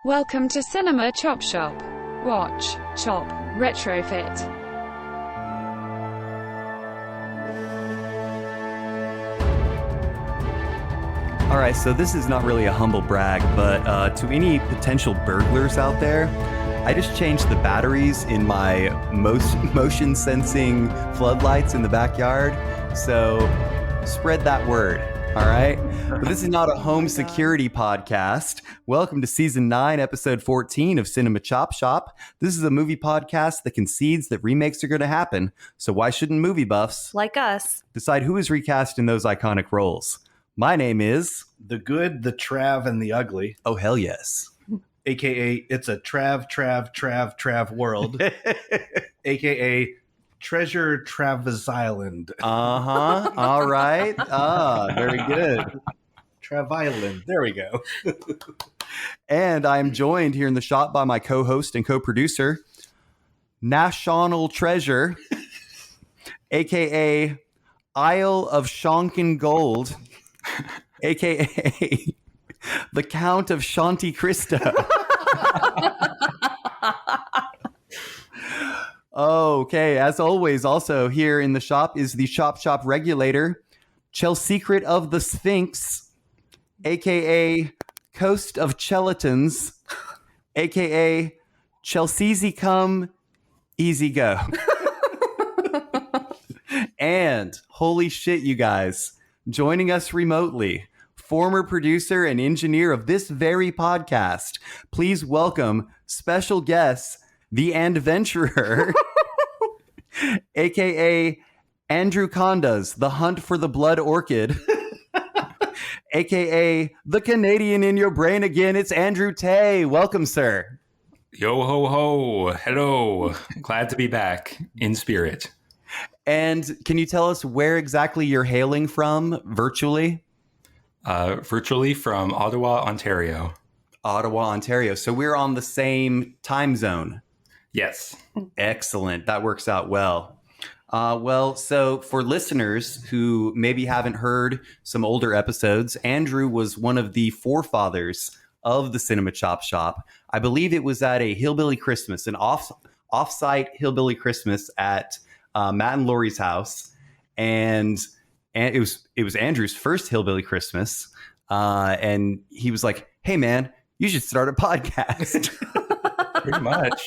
Welcome to Cinema Chop Shop. Watch, chop, retrofit. All right, so this is not really a humble brag, but to any potential burglars out there, I just changed the batteries in my motion sensing floodlights in the backyard. So spread that word, all right? But this is not a home security podcast. Welcome to Season 9, Episode 14 of Cinema Chop Shop. This is a movie podcast that concedes that remakes are going to happen. So why shouldn't movie buffs, like us, decide who is recast in those iconic roles? My name is... The Good, the Trav, and the Ugly. Oh, hell yes. AKA, it's a Trav world. AKA, Treasure Travis Island. Uh-huh. All right. Very good. Trav Island. There we go. And I'm joined here in the shop by my co-host and co-producer, National Treasure, AKA Isle of Shonkin Gold, AKA the Count of Shanti Cristo. Okay, as always, also here in the shop is the Chop Shop regulator, Secret of the Sphinx, AKA Coast of Chelatons, AKA Chelseasy Come, Easy Go. And holy shit, you guys, joining us remotely, former producer and engineer of this very podcast. Please welcome special guest, the Adventurer, aka Andrew Conda's The Hunt for the Blood Orchid, aka the Canadian in your brain again. It's Andrew Tay. Welcome, sir. Yo ho ho. Hello. Glad to be back in spirit. And can you tell us where exactly you're hailing from virtually? Virtually from Ottawa, Ontario. Ottawa, Ontario. So we're on the same time zone. Yes. Excellent. That works out well. So for listeners who maybe haven't heard some older episodes, Andrew was one of the forefathers of the Cinema Chop Shop. I believe it was at a Hillbilly Christmas, an off-site Hillbilly Christmas at Matt and Lori's house, and it was Andrew's first Hillbilly Christmas, and he was like, "Hey man, you should start a podcast." Pretty much.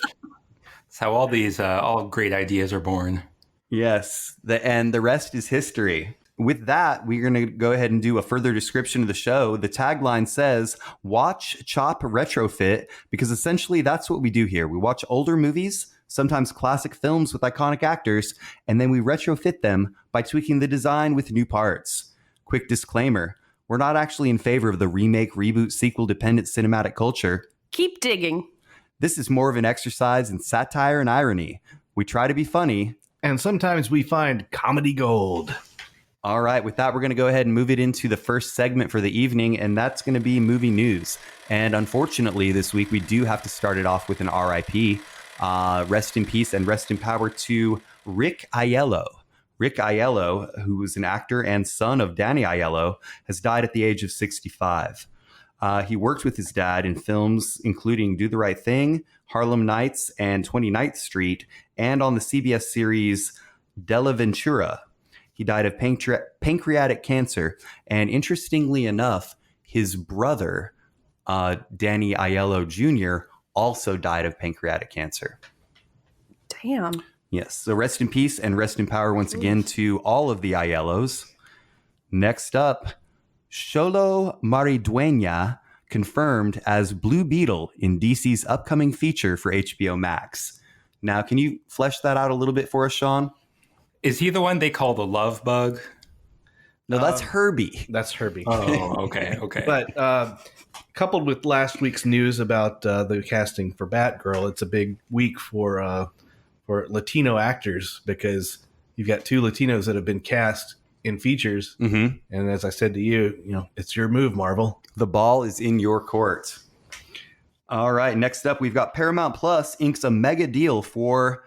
That's how all these all great ideas are born. Yes, and the rest is history. With that, we're going to go ahead and do a further description of the show. The tagline says, "Watch, chop, retrofit," because essentially that's what we do here. We watch older movies, sometimes classic films with iconic actors, and then we retrofit them by tweaking the design with new parts. Quick disclaimer, we're not actually in favor of the remake, reboot, sequel-dependent cinematic culture. Keep digging. This is more of an exercise in satire and irony. We try to be funny. And sometimes we find comedy gold. All right, with that, we're going to go ahead and move it into the first segment for the evening, and that's going to be movie news. And unfortunately, this week, we do have to start it off with an RIP. Rest in peace and rest in power to Rick Aiello. Rick Aiello, who was an actor and son of Danny Aiello, has died at the age of 65. He worked with his dad in films including Do the Right Thing, Harlem Nights, and 29th Street, and on the CBS series Della Ventura. He died of pancreatic cancer, and interestingly enough, his brother, Danny Aiello Jr., also died of pancreatic cancer. Damn. Yes. So rest in peace and rest in power once again to all of the Aiellos. Next up, Xolo Maridueña confirmed as Blue Beetle in DC's upcoming feature for HBO Max. Now, can you flesh that out a little bit for us, Sean? Is he the one they call the love bug? No, that's Herbie. That's Herbie. Oh, okay. But coupled with last week's news about the casting for Batgirl, it's a big week for Latino actors because you've got two Latinos that have been cast in features. Mm-hmm. And as I said to you, it's your move, Marvel. The ball is in your court. All right. Next up, we've got Paramount Plus inks a mega deal for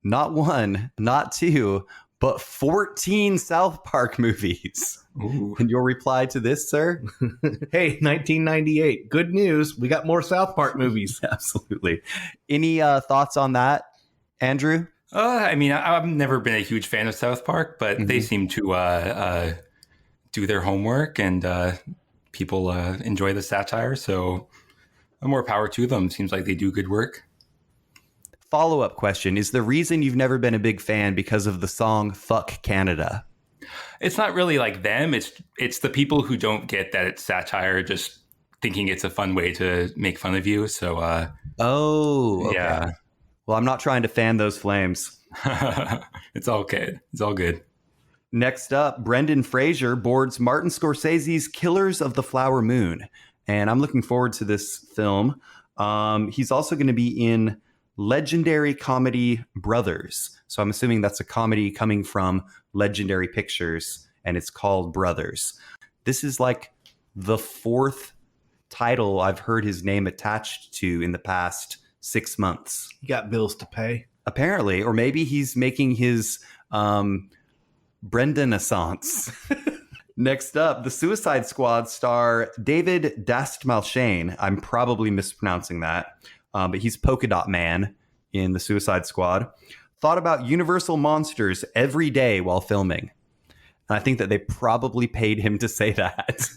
not one, not two, but 14 South Park movies. Ooh. And your reply to this, sir? Hey, 1998. Good news. We got more South Park movies. Absolutely. Any thoughts on that, Andrew? I mean, I've never been a huge fan of South Park, but they seem to do their homework, and people enjoy the satire. So more power to them. Seems like they do good work. Follow-up question. Is the reason you've never been a big fan because of the song Fuck Canada? It's not really like them. It's the people who don't get that it's satire, just thinking it's a fun way to make fun of you. So, okay. Yeah. Well, I'm not trying to fan those flames. It's all good. It's all good. Next up, Brendan Fraser boards Martin Scorsese's Killers of the Flower Moon. And I'm looking forward to this film. He's also going to be in legendary comedy Brothers. So I'm assuming that's a comedy coming from Legendary Pictures, and it's called Brothers. This is like the fourth title I've heard his name attached to in the past 6 months. You got bills to pay. Apparently, or maybe he's making his Brendan-assance. Next up, the Suicide Squad star David Dastmalchian. I'm probably mispronouncing that, but he's Polka Dot Man in the Suicide Squad. Thought about Universal Monsters every day while filming. And I think that they probably paid him to say that.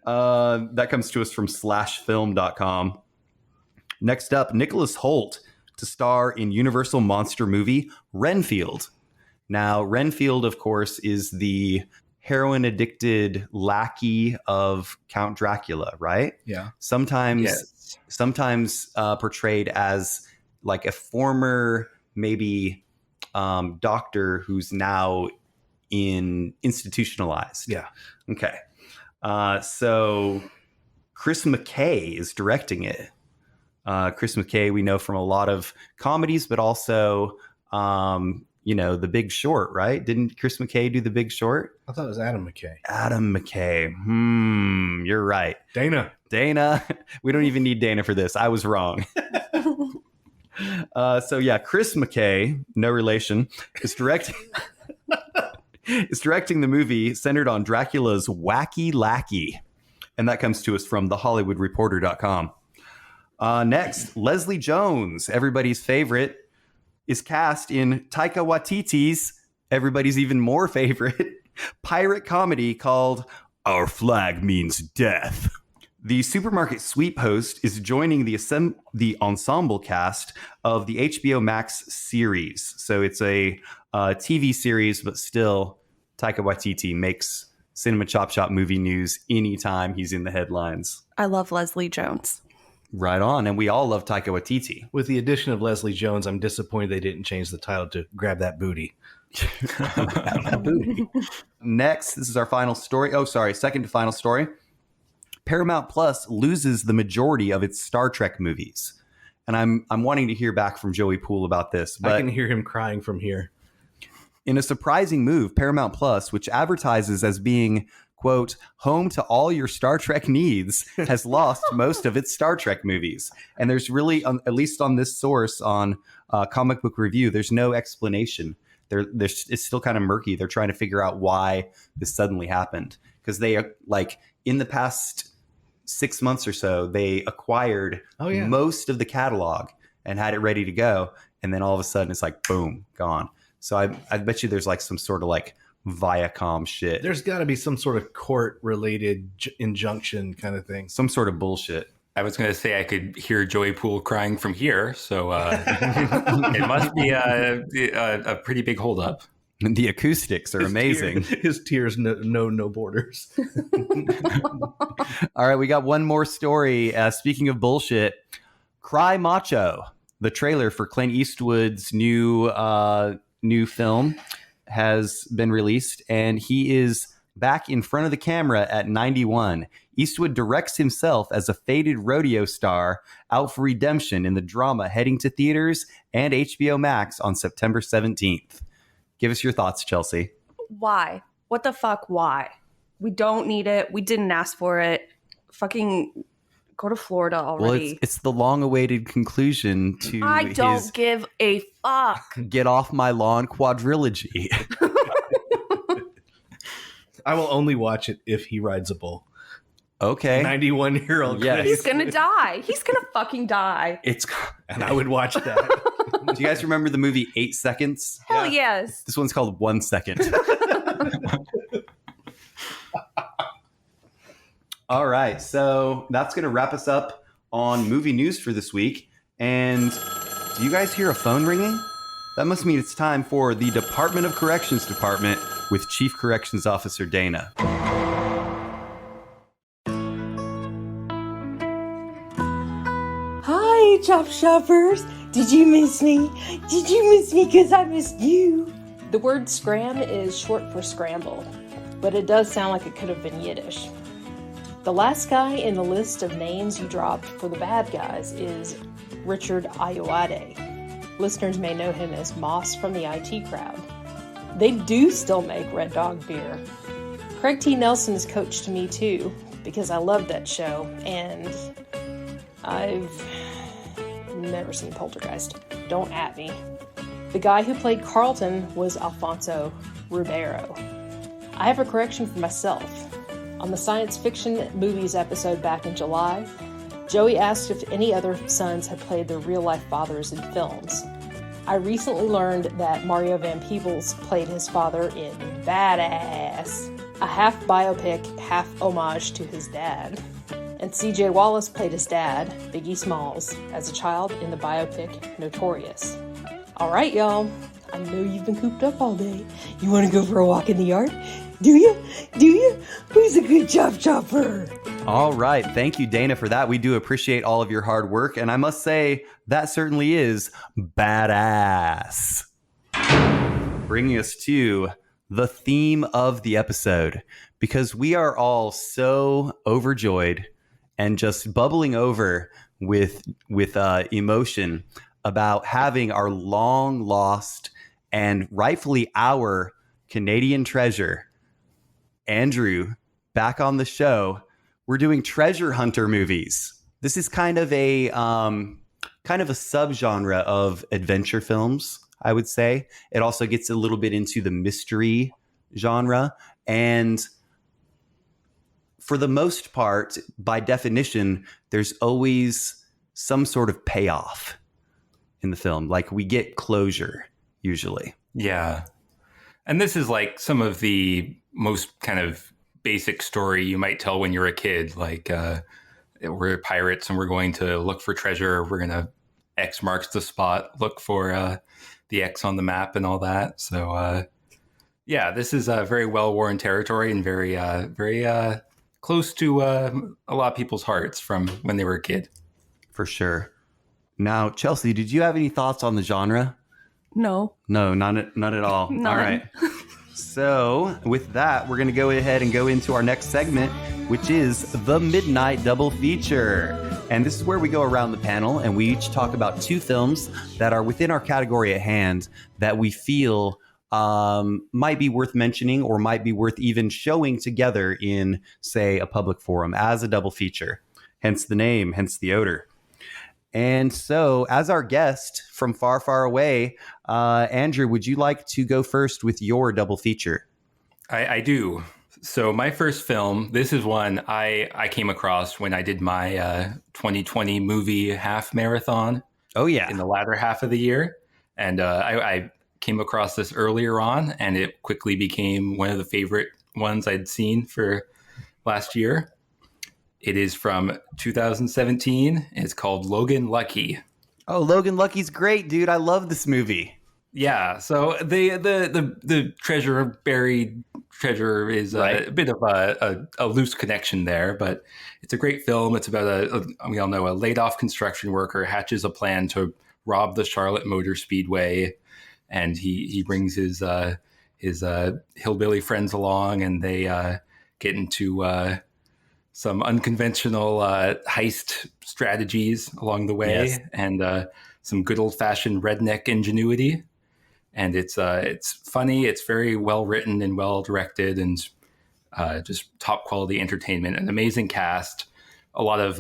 That comes to us from slashfilm.com. Next up, Nicholas Hoult to star in Universal monster movie Renfield. Now, Renfield, of course, is the heroin-addicted lackey of Count Dracula, right? Yeah. Sometimes portrayed as like a former, maybe doctor who's now institutionalized. Yeah. Okay. So Chris McKay is directing it. Chris McKay, we know from a lot of comedies, but also, The Big Short, right? Didn't Chris McKay do The Big Short? I thought it was Adam McKay. Adam McKay. You're right. Dana. We don't even need Dana for this. I was wrong. Chris McKay, no relation, is directing the movie centered on Dracula's wacky lackey. And that comes to us from thehollywoodreporter.com. Next, Leslie Jones, everybody's favorite, is cast in Taika Waititi's, everybody's even more favorite, pirate comedy called Our Flag Means Death. The Supermarket Sweep host is joining the ensemble cast of the HBO Max series. So it's a TV series, but still Taika Waititi makes Cinema Chop Shop movie news anytime he's in the headlines. I love Leslie Jones. Right on. And we all love Taika Waititi. With the addition of Leslie Jones, I'm disappointed they didn't change the title to Grab That Booty. Next, this is our final story. Second to final story. Paramount Plus loses the majority of its Star Trek movies. And I'm wanting to hear back from Joey Poole about this. But I can hear him crying from here. in a surprising move, Paramount Plus, which advertises as being, quote, home to all your Star Trek needs, has lost most of its Star Trek movies. And there's really, at least on this source on Comic Book Review, there's no explanation. It's still kind of murky. They're trying to figure out why this suddenly happened. Because they, in the past 6 months or so, they acquired most of the catalog and had it ready to go. And then all of a sudden it's like, boom, gone. So I bet you there's some sort of Viacom shit. There's got to be some sort of court-related injunction kind of thing. Some sort of bullshit. I was going to say I could hear Joey Poole crying from here, so it must be a pretty big holdup. The acoustics are amazing. His tears know no borders. All right, we got one more story. Speaking of bullshit, Cry Macho, the trailer for Clint Eastwood's new film, has been released, and he is back in front of the camera at 91. Eastwood directs himself as a faded rodeo star out for redemption in the drama heading to theaters and HBO Max on September 17th. Give us your thoughts, Chelsea. Why? What the fuck? Why? We don't need it. We didn't ask for it. Fucking Go to Florida Well, already. it's the long-awaited conclusion to I don't his give a fuck. Get Off My Lawn quadrilogy. I will only watch it if he rides a bull. Okay. 91-year-old. Yes. He's gonna die. He's gonna fucking die. And I would watch that. Do you guys remember the movie 8 Seconds? Hell yes. This one's called 1 Second. All right, so that's going to wrap us up on movie news for this week. And do you guys hear a phone ringing? That must mean it's time for the Department of Corrections Department with Chief Corrections Officer Dana. Hi, Chop Shoppers. Did you miss me? Did you miss me because I missed you? The word scram is short for scramble, but it does sound like it could have been Yiddish. The last guy in the list of names you dropped for the bad guys is Richard Ayoade. Listeners may know him as Moss from the IT Crowd. They do still make Red Dog beer. Craig T. Nelson is coach to me too, because I love that show, and I've never seen Poltergeist. Don't at me. The guy who played Carlton was Alfonso Ribeiro. I have a correction for myself. On the science fiction movies episode back in July, Joey asked if any other sons had played their real-life fathers in films. I recently learned that Mario Van Peebles played his father in Badass, a half biopic, half homage to his dad. And C.J. Wallace played his dad, Biggie Smalls, as a child in the biopic Notorious. All right, y'all. I know you've been cooped up all day. You want to go for a walk in the yard? Do you? Do you? Who's a good chopper? All right. Thank you, Dana, for that. We do appreciate all of your hard work. And I must say, that certainly is badass. Bringing us to the theme of the episode, because we are all so overjoyed and just bubbling over with emotion about having our long lost and rightfully our Canadian treasure, Andrew, back on the show. We're doing treasure hunter movies. This is kind of a subgenre of adventure films, I would say. It also gets a little bit into the mystery genre, and for the most part, by definition, there's always some sort of payoff in the film. Like, we get closure usually. Yeah. And this is like some of the most kind of basic story you might tell when you're a kid. Like, we're pirates and we're going to look for treasure. We're going to X marks the spot, look for the X on the map and all that. So, yeah, this is a very well-worn territory and very close to a lot of people's hearts from when they were a kid. For sure. Now, Chelsea, did you have any thoughts on the genre? No. No, not at all. None. All right. So with that, we're going to go ahead and go into our next segment, which is the Midnight Double Feature. And this is where we go around the panel and we each talk about two films that are within our category at hand that we feel might be worth mentioning or might be worth even showing together in, say, a public forum as a double feature. Hence the name, hence the odor. And so, as our guest from far, far away, Andrew, would you like to go first with your double feature? I do. So my first film, this is one I came across when I did my 2020 movie half marathon. Oh, yeah. In the latter half of the year. And I came across this earlier on, and it quickly became one of the favorite ones I'd seen for last year. It is from 2017. It's called Logan Lucky. Oh, Logan Lucky's great, dude. I love this movie. Yeah. So the buried treasure is right. A bit of a loose connection there, but it's a great film. It's about we all know a laid off construction worker hatches a plan to rob the Charlotte Motor Speedway, and he brings his hillbilly friends along, and they get into some unconventional heist strategies along the way, yes. And some good old-fashioned redneck ingenuity. And it's funny. It's very well written and well directed, and just top quality entertainment. An amazing cast, a lot of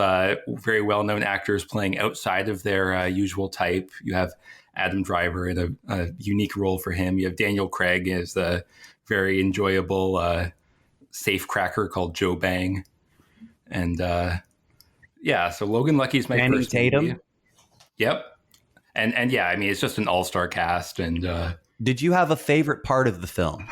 very well-known actors playing outside of their usual type. You have Adam Driver in a unique role for him. You have Daniel Craig as the very enjoyable safe cracker called Joe Bang. And so Logan Lucky's my Channing first Tatum. movie. Yep. And yeah, I mean, it's just an all-star cast. And Did you have a favorite part of the film?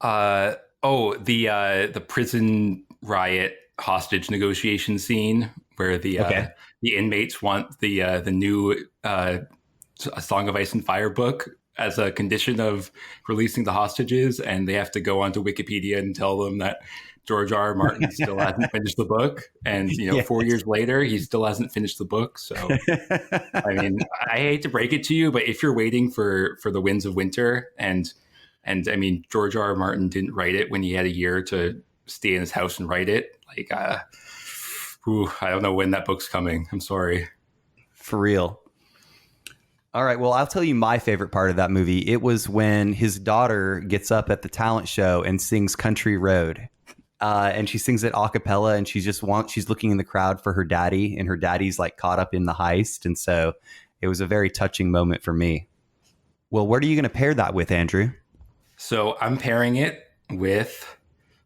the prison riot hostage negotiation scene where the inmates want the new A Song of Ice and Fire book as a condition of releasing the hostages, and they have to go onto Wikipedia and tell them that George R. R. Martin still hasn't finished the book, and 4 years later he still hasn't finished the book. So I mean, I hate to break it to you, but if you're waiting for the Winds of Winter, and I mean, George R. R. Martin didn't write it when he had a year to stay in his house and write it. Like, I don't know when that book's coming. I'm sorry. For real. All right. Well, I'll tell you my favorite part of that movie. It was when his daughter gets up at the talent show and sings Country Road. And she sings it a cappella, and she's looking in the crowd for her daddy, and her daddy's like caught up in the heist. And so it was a very touching moment for me. Well, what are you going to pair that with, Andrew? So I'm pairing it with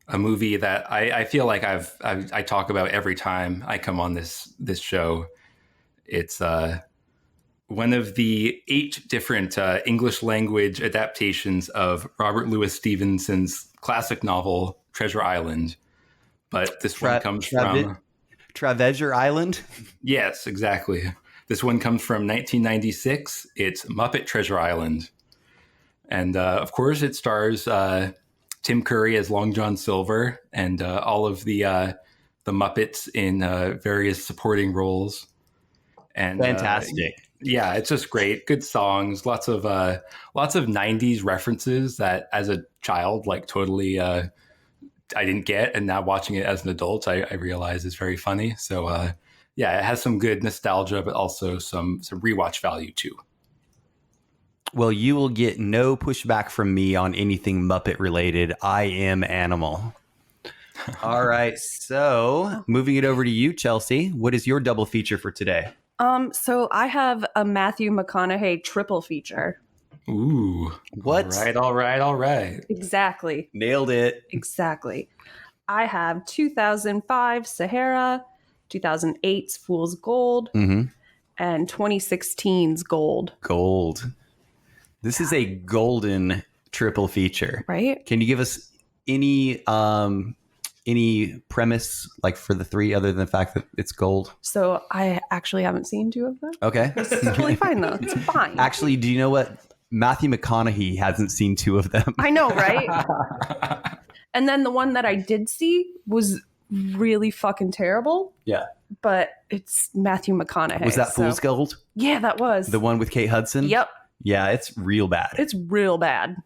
a movie that I feel like I talk about every time I come on this show. It's one of the 8 different English language adaptations of Robert Louis Stevenson's classic novel Treasure Island. But this one comes from Treasure Island. Yes, exactly. This one comes from 1996. It's Muppet Treasure Island. And of course, it stars Tim Curry as Long John Silver and all of the Muppets in various supporting roles. And Fantastic. Yeah, it's just great. Good songs, lots of 90s references that as a child, like totally I didn't get. And now watching it as an adult, I realize is very funny. So it has some good nostalgia, but also some rewatch value too. Well, you will get no pushback from me on anything Muppet related. I am Animal. All right. So moving it over to you, Chelsea. What is your double feature for today? So I have a Matthew McConaughey triple feature. Ooh. What? All right. Exactly. Nailed it. Exactly. I have 2005 Sahara, 2008's Fool's Gold, and 2016's Gold. Gold. This is a golden triple feature. Right? Can you give us any premise like for the 3 other than the fact that it's gold? So I actually haven't seen 2 of them. Okay. It's totally fine though. It's fine. Actually, do you know what? Matthew McConaughey hasn't seen 2 of them. I know, right? And then the one that I did see was really fucking terrible. Yeah. But it's Matthew McConaughey. Was that Fool's Gold? Yeah, that was. The one with Kate Hudson? Yep. Yeah, it's real bad. It's real bad.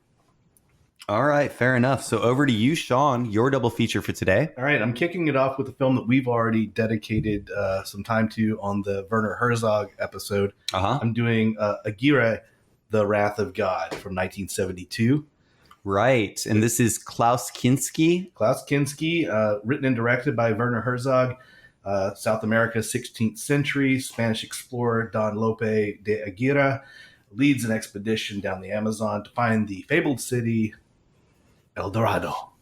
All right, fair enough. So over to you, Sean, your double feature for today. All right, I'm kicking it off with a film that we've already dedicated some time to on the Werner Herzog episode. I'm doing Aguirre, The Wrath of God from 1972. Right, and this is Klaus Kinski. Klaus Kinski, written and directed by Werner Herzog, South America's 16th century Spanish explorer Don Lope de Aguirre leads an expedition down the Amazon to find the fabled city El Dorado.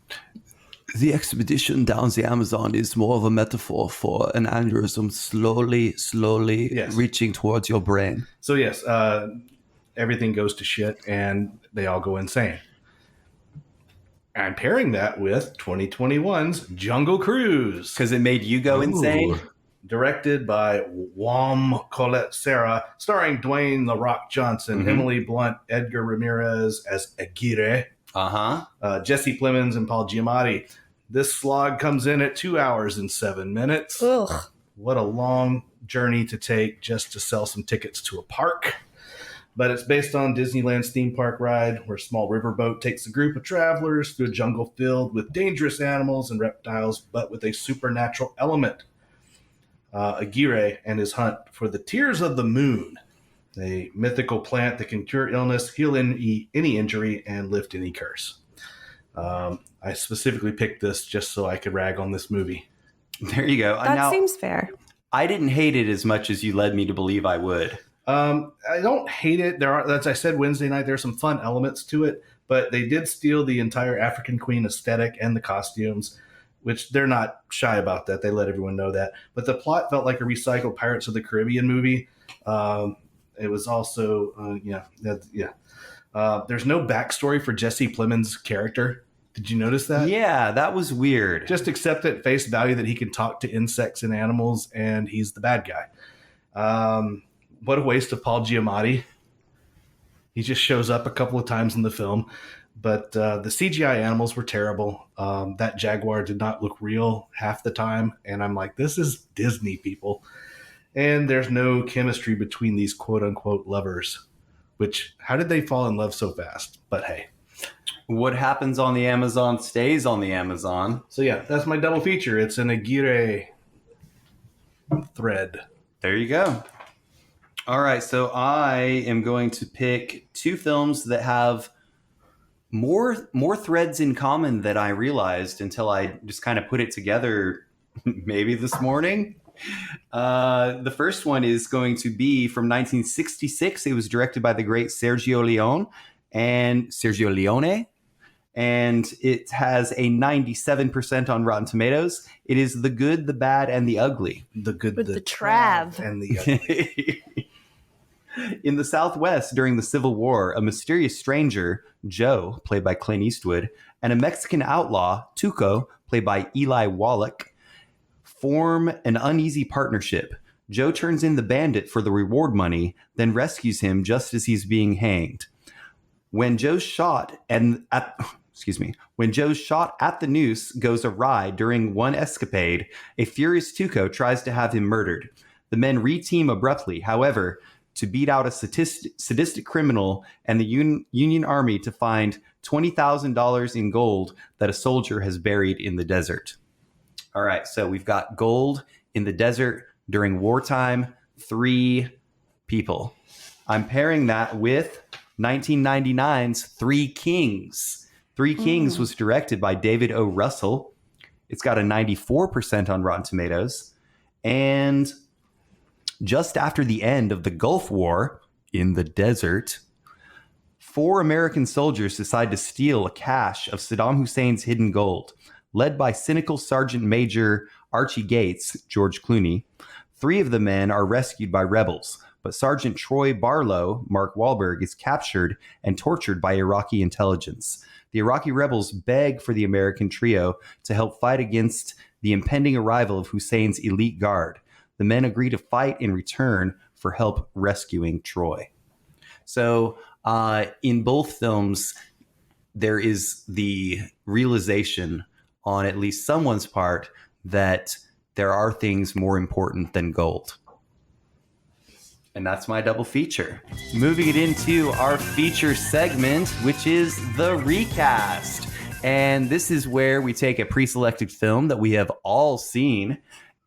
The expedition down the Amazon is more of a metaphor for an aneurysm slowly reaching towards your brain. So yes, everything goes to shit and they all go insane. I'm pairing that with 2021's Jungle Cruise. Because it made you go insane? Directed by Wam Colette Serra, starring Dwayne The Rock Johnson, Emily Blunt, Edgar Ramirez as Aguirre, Jesse Plemons, and Paul Giamatti. This slog comes in at 2 hours and 7 minutes. Ugh. What a long journey to take just to sell some tickets to a park. But it's based on Disneyland's theme park ride, where a small riverboat takes a group of travelers through a jungle filled with dangerous animals and reptiles, but with a supernatural element. Aguirre and his hunt for the Tears of the Moon, a mythical plant that can cure illness, heal any injury, and lift any curse. I specifically picked this just so I could rag on this movie. There you go. That Now, seems fair. I didn't hate it as much as you led me to believe I would. I don't hate it. There are, as I said Wednesday night, there's some fun elements to it, but they did steal the entire African Queen aesthetic and the costumes, which they're not shy about that. They let everyone know that. But the plot felt like a recycled Pirates of the Caribbean movie. It was also, there's no backstory for Jesse Plemons' character. Did you notice that? Yeah, that was weird. Just accept at face value that he can talk to insects and animals, and he's the bad guy. What a waste of Paul Giamatti. He just shows up a couple of times in the film. But the CGI animals were terrible. That jaguar did not look real half the time. And I'm like, this is Disney, people. And there's no chemistry between these quote-unquote lovers. Which, how did they fall in love so fast? But hey. What happens on the Amazon stays on the Amazon. So yeah, that's my double feature. It's an Aguirre thread. There you go. All right, so I am going to pick two films that have more threads in common than I realized until I just kind of put it together maybe this morning. The first one is going to be from 1966. It was directed by the great Sergio Leone, and it has a 97% on Rotten Tomatoes. It is The Good, the Bad, and the Ugly. The Good, With the Trav. and the Ugly. In the Southwest during the Civil War, a mysterious stranger, Joe, played by Clint Eastwood, and a Mexican outlaw, Tuco, played by Eli Wallach, form an uneasy partnership. Joe turns in the bandit for the reward money, then rescues him just as he's being hanged. When Joe's shot at the noose goes awry during one escapade, a furious Tuco tries to have him murdered. The men re-team abruptly, however, to beat out a sadistic criminal and the Union Army to find $20,000 in gold that a soldier has buried in the desert. All right, so we've got gold in the desert during wartime, 3 people. I'm pairing that with 1999's Three Kings. Three Kings was directed by David O. Russell. It's got a 94% on Rotten Tomatoes. And just after the end of the Gulf War in the desert, 4 American soldiers decide to steal a cache of Saddam Hussein's hidden gold. Led by cynical Sergeant Major Archie Gates, George Clooney, 3 of the men are rescued by rebels, but Sergeant Troy Barlow, Mark Wahlberg, is captured and tortured by Iraqi intelligence. The Iraqi rebels beg for the American trio to help fight against the impending arrival of Hussein's elite guard. The men agree to fight in return for help rescuing Troy. So in both films, there is the realization on at least someone's part that there are things more important than gold. And that's my double feature. Moving it into our feature segment, which is the recast. And this is where we take a pre-selected film that we have all seen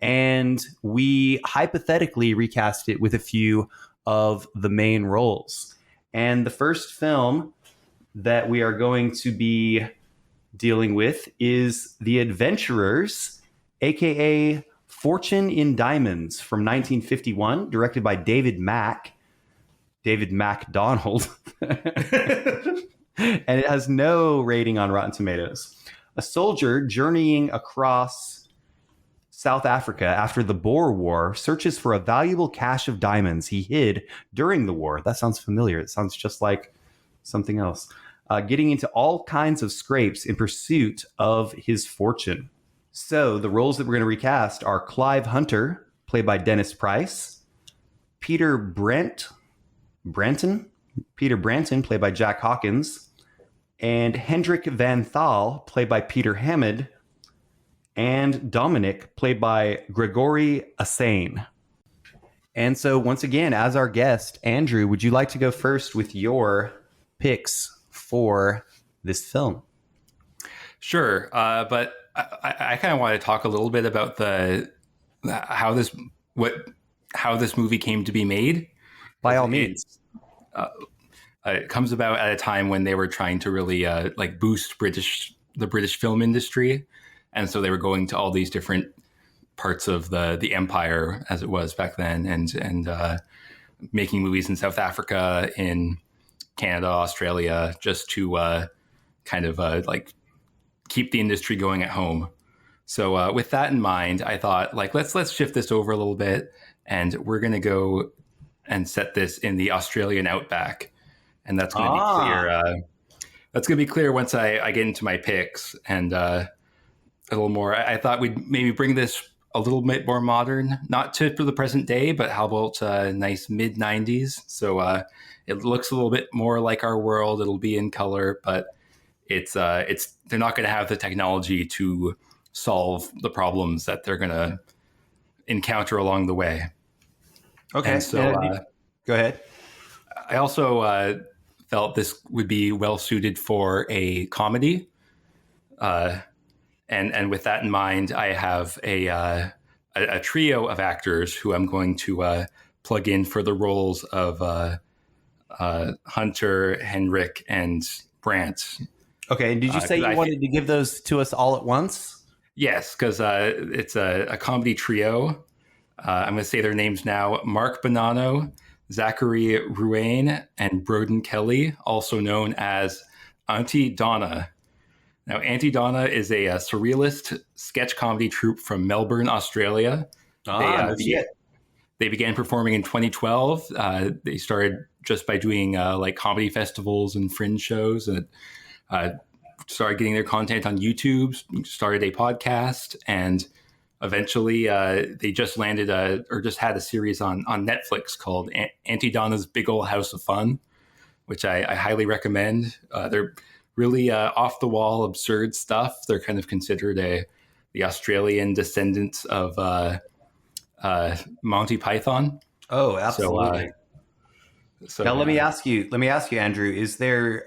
and we hypothetically recast it with a few of the main roles. And the first film that we are going to be dealing with is The Adventurers, aka Fortune in Diamonds, from 1951, directed by David MacDonald. And it has no rating on Rotten Tomatoes. A soldier journeying across South Africa after the Boer War searches for a valuable cache of diamonds he hid during the war. That sounds familiar. It sounds just like something else. Getting into all kinds of scrapes in pursuit of his fortune. So the roles that we're going to recast are Clive Hunter, played by Dennis Price, Peter Branton, played by Jack Hawkins, and Hendrik Van Thal, played by Peter Hammond, and Dominic, played by Gregory Assain. And so once again, as our guest, Andrew, would you like to go first with your picks for this film? Sure, but I kind of want to talk a little bit about how this movie came to be made. By all means. It comes about at a time when they were trying to really boost the British film industry, and so they were going to all these different parts of the empire as it was back then, and making movies in South Africa, in Canada, Australia, just to kind of like keep the industry going at home. So with that in mind, I thought, like, let's shift this over a little bit, and we're going to go and set this in the Australian outback, and that's going to be clear. That's going to be clear once I get into my picks and a little more. I thought we'd maybe bring this a little bit more modern, not for the present day, but how about nice mid 90s? So it looks a little bit more like our world. It'll be in color, but it's they're not going to have the technology to solve the problems that they're going to encounter along the way. Okay. And so go ahead. I also felt this would be well suited for a comedy. And with that in mind, I have a trio of actors who I'm going to plug in for the roles of Hunter, Henrik, and Brant. Okay. And did you say you wanted to give those to us all at once? Yes, because it's a comedy trio. I'm going to say their names now: Mark Bonanno, Zachary Ruane, and Broden Kelly, also known as Auntie Donna. Now, Auntie Donna is a surrealist sketch comedy troupe from Melbourne, Australia. They began performing in 2012. They started just by doing like comedy festivals and fringe shows, and started getting their content on YouTube, started a podcast, and eventually they just landed just had a series on Netflix called Auntie Donna's Big Ol' House of Fun, which I highly recommend. They're really off the wall, absurd stuff. They're kind of considered the Australian descendants of Monty Python. Oh, absolutely. So now let me ask you, Andrew, is there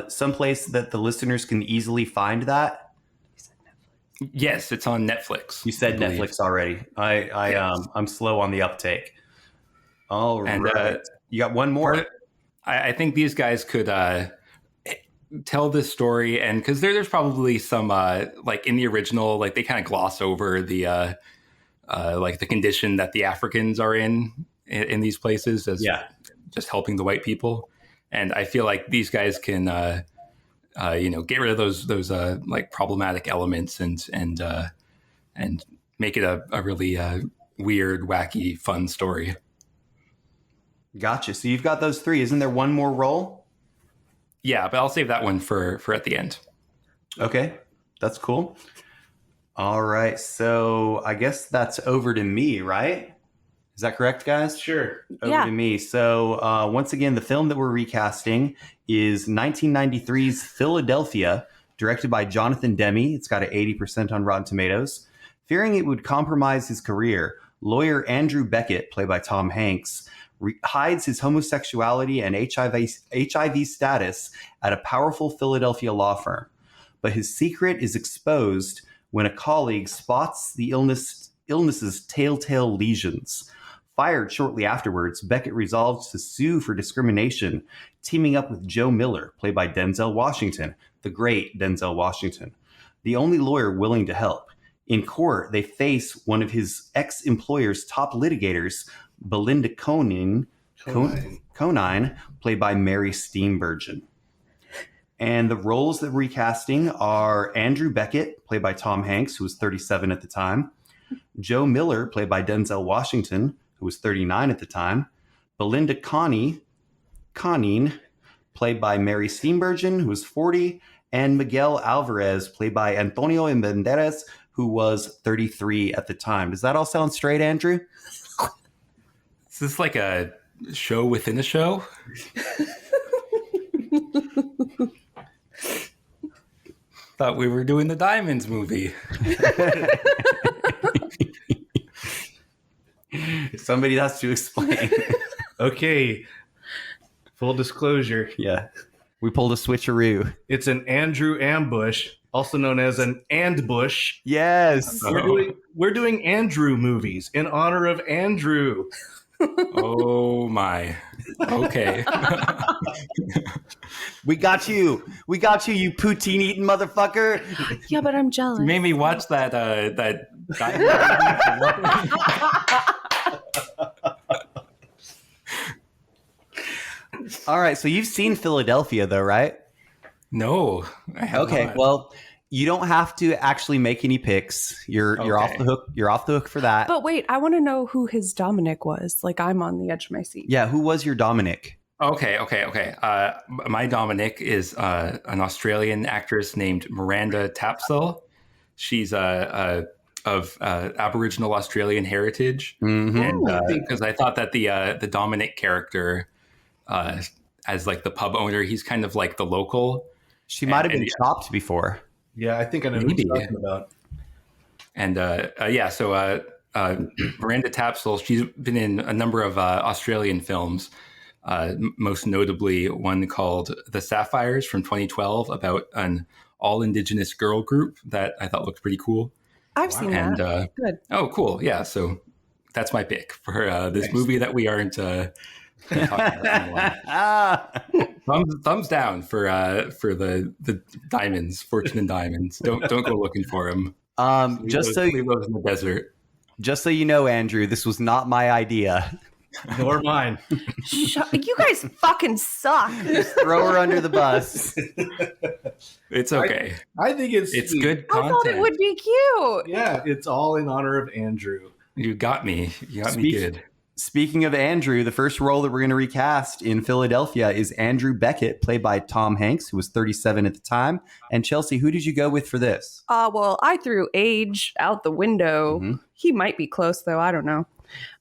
some place that the listeners can easily find that? Yes, it's on Netflix. You said Netflix already. I'm slow on the uptake. All right. You got one more? I think these guys could tell this story, and because there's probably some like in the original, like they kind of gloss over the like the condition that the Africans are in these places as just helping the white people, and I feel like these guys can get rid of those like problematic elements and make it a really weird, wacky, fun story. Gotcha. So you've got those three. Isn't there one more role? Yeah, but I'll save that one for at the end. Okay, that's cool. All right, so I guess that's over to me, right? Is that correct, guys? Sure. Over to me. So once again, the film that we're recasting is 1993's Philadelphia, directed by Jonathan Demme. It's got an 80% on Rotten Tomatoes. Fearing it would compromise his career, lawyer Andrew Beckett, played by Tom Hanks, hides his homosexuality and HIV status at a powerful Philadelphia law firm. But his secret is exposed when a colleague spots the illness's telltale lesions. Fired shortly afterwards, Beckett resolves to sue for discrimination, teaming up with Joe Miller, played by Denzel Washington, the great Denzel Washington, the only lawyer willing to help. In court, they face one of his ex-employer's top litigators, Belinda Conine, played by Mary Steenburgen. And the roles that we're recasting are Andrew Beckett, played by Tom Hanks, who was 37 at the time, Joe Miller, played by Denzel Washington, who was 39 at the time, Belinda Conine, played by Mary Steenburgen, who was 40, and Miguel Alvarez, played by Antonio Banderas, who was 33 at the time. Does that all sound straight, Andrew? Is this like a show within a show? Thought we were doing the Diamonds movie. Somebody has to explain. Okay. Full disclosure. Yeah. We pulled a switcheroo. It's an Andrew ambush, also known as an Andbush. Yes. We're doing Andrew movies in honor of Andrew. Oh my. Okay. We got you, you poutine eating motherfucker. Yeah, but I'm jealous. You made me watch that All right, so you've seen Philadelphia, though, right? No, I have Okay, not. well, you don't have to actually make any picks. You're off Okay. the hook. You're off the hook for that. But wait, I want to know who his Dominic was. Like, I'm on the edge of my seat. Yeah, who was your Dominic? Okay. My Dominic is an Australian actress named Miranda Tapsell. She's of Aboriginal Australian heritage, and because I thought that the Dominic character, as like the pub owner, he's kind of like the local. She might have been chopped before. Yeah, I think I know who you're talking about. And so Miranda Tapsell, she's been in a number of Australian films, most notably one called The Sapphires from 2012 about an all-Indigenous girl group that I thought looked pretty cool. I've seen that. Good. Oh, cool. Yeah, so that's my pick for this movie that we aren't talking about anymore. Thumbs down for the diamonds, Fortune and Diamonds. Don't go looking for them. Leave those in the desert. Just so you know, Andrew, this was not my idea. Nor mine. You guys fucking suck. Just throw her under the bus. It's okay. I think it's sweet. Good I content. thought it would be cute. Yeah, it's all in honor of Andrew. You got me. You got me good. Speaking of Andrew, the first role that we're going to recast in Philadelphia is Andrew Beckett, played by Tom Hanks, who was 37 at the time. And Chelsea, who did you go with for this? Well, I threw age out the window. Mm-hmm. He might be close, though. I don't know.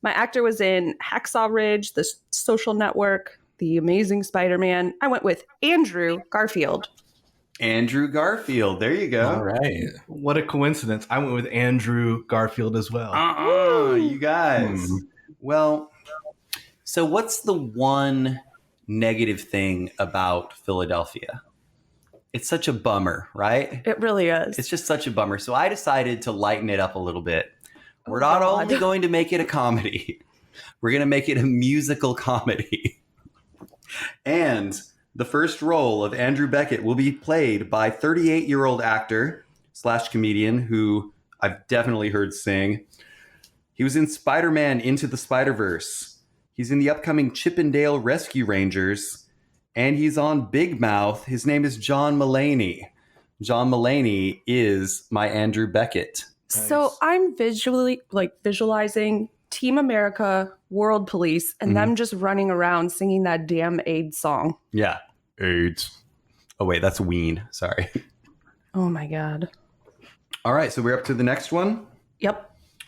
My actor was in Hacksaw Ridge, The Social Network, The Amazing Spider-Man. I went with Andrew Garfield. Andrew Garfield. There you go. All right. What a coincidence. I went with Andrew Garfield as well. You guys. Well, so what's the one negative thing about Philadelphia? It's such a bummer, right? It really is. It's just such a bummer. So I decided to lighten it up a little bit. We're not only going to make it a comedy, we're going to make it a musical comedy. And the first role of Andrew Beckett will be played by 38-year-old actor / comedian who I've definitely heard sing. He was in Spider-Man Into the Spider-Verse. He's in the upcoming Chip 'n Dale Rescue Rangers. And he's on Big Mouth. His name is John Mulaney. John Mulaney is my Andrew Beckett. So I'm visualizing Team America, World Police, and them just running around singing that damn AIDS song. Yeah. AIDS. Oh, wait, that's Ween. Sorry. Oh, my God. All right, so we're up to the next one. Yep.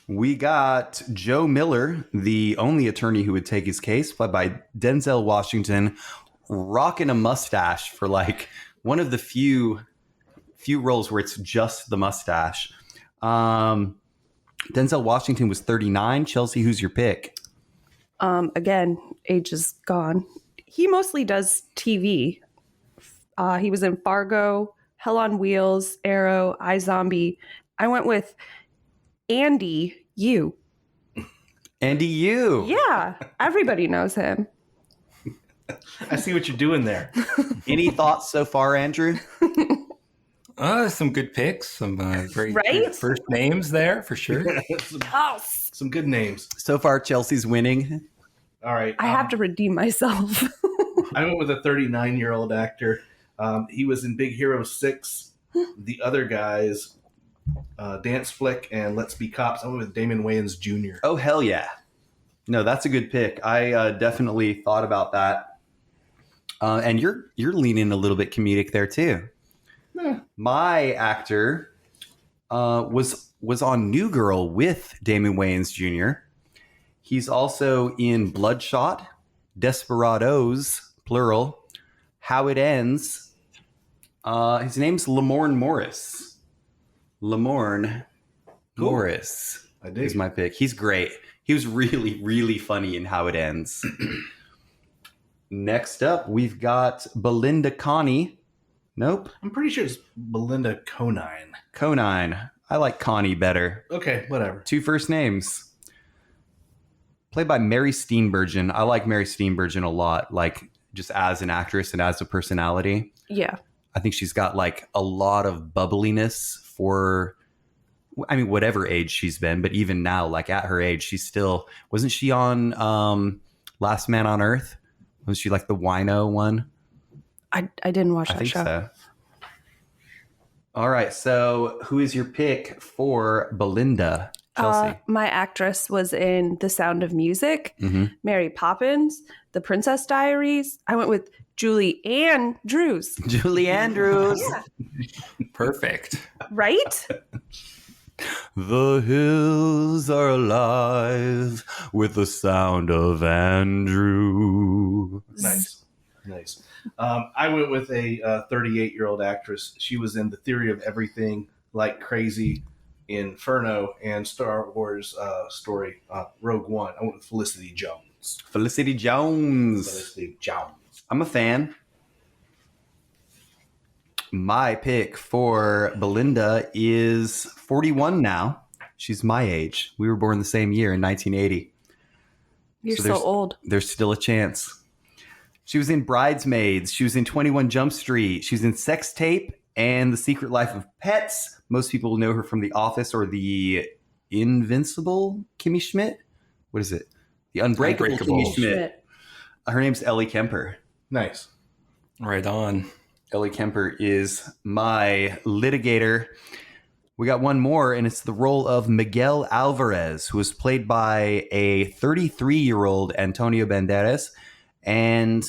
We got Joe Miller, the only attorney who would take his case, played by Denzel Washington, rocking a mustache for like one of the few roles where it's just the mustache. Denzel Washington was 39. Chelsea, who's your pick? Again, age is gone. He mostly does TV. He was in Fargo, Hell on Wheels, Arrow, iZombie. I went with Andy Yu. Andy Yu. Yeah, everybody knows him. I see what you're doing there. Any thoughts so far, Andrew? Some good picks, some very Right? good first names there for sure. Some good names. So far, Chelsea's winning. All right. I have to redeem myself. I went with a 39-year-old actor. He was in Big Hero 6, The Other Guys, Dance Flick, and Let's Be Cops. I went with Damon Wayans Jr. Oh, hell yeah. No, that's a good pick. I definitely thought about that. And you're leaning a little bit comedic there, too. My actor was on New Girl with Damon Wayans Jr. He's also in Bloodshot, Desperados, plural, How It Ends. His name's Lamorne Morris. Lamorne Morris I dig. is my pick. He's great. He was really, really funny in How It Ends. Next up, we've got Belinda Connie. Nope. I'm pretty sure it's Belinda Conine. Conine. I like Connie better. Okay, whatever. 2 first names. Played by Mary Steenburgen. I like Mary Steenburgen a lot, like just as an actress and as a personality. Yeah. I think she's got like a lot of bubbliness for I mean, whatever age she's been, but even now, like at her age, she's still, wasn't she on Last Man on Earth? Was she like the wino one? I didn't watch that I think show. so. All right. So who is your pick for Belinda, Chelsea? My actress was in The Sound of Music, Mary Poppins, The Princess Diaries. I went with Julie Andrews. Julie Andrews. Perfect. Right? The hills are alive with the sound of Andrew. Nice. I went with a 38-year-old actress. She was in The Theory of Everything, Like Crazy, Inferno, and Star Wars story, Rogue One. I went with Felicity Jones. Felicity Jones. I'm a fan. My pick for Belinda is 41 now. She's my age. We were born the same year in 1980. You're so old. There's still a chance. She was in Bridesmaids. She was in 21 Jump Street. She was in Sex Tape and The Secret Life of Pets. Most people know her from The Office or The Invincible Kimmy Schmidt. What is it? The Unbreakable Kimmy Schmidt. Her name's Ellie Kemper. Nice. Right on. Ellie Kemper is my litigator. We got one more, and it's the role of Miguel Alvarez, who was played by a 33-year-old Antonio Banderas. And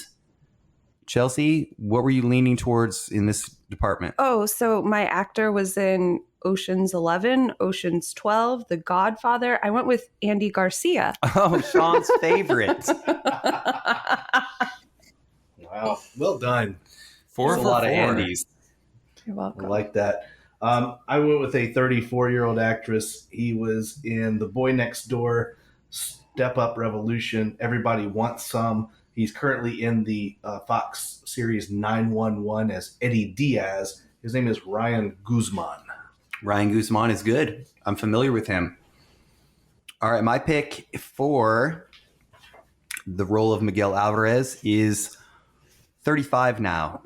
Chelsea, what were you leaning towards in this department? Oh, so my actor was in Ocean's 11, Ocean's 12, The Godfather. I went with Andy Garcia. Oh, Sean's favorite. Wow. Well done. Four There's for a lot four. of Andys. You're welcome. I like that. I went with a 34-year-old actress. He was in The Boy Next Door, Step Up Revolution, Everybody Wants Some. He's currently in the Fox series 911 as Eddie Diaz. His name is Ryan Guzman. Ryan Guzman is good. I'm familiar with him. All right, my pick for the role of Miguel Alvarez is 35 now.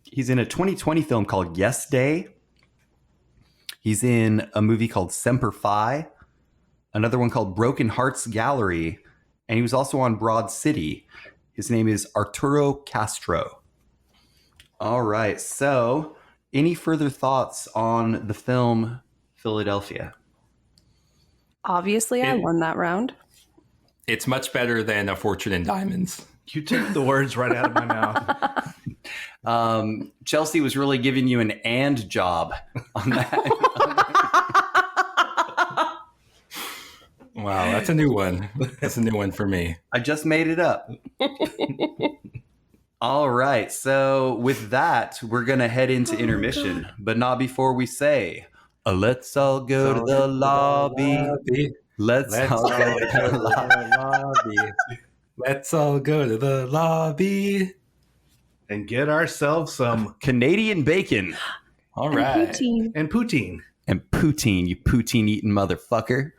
He's in a 2020 film called Yes Day. He's in a movie called Semper Fi, another one called Broken Hearts Gallery, and he was also on Broad City. His name is Arturo Castro. All right, so any further thoughts on the film Philadelphia? Obviously, I won that round. It's much better than A Fortune in Diamonds. You took the words right out of my mouth. Chelsea was really giving you an and job on that. Wow, that's a new one. That's a new one for me. I just made it up. All right. So with that, we're going to head into intermission, but not before we say, let's all go to the lobby. Let's all go to the lobby. Let's all go to the lobby. And get ourselves some Canadian bacon. All right. Poutine. and poutine. And poutine, you poutine eating motherfucker.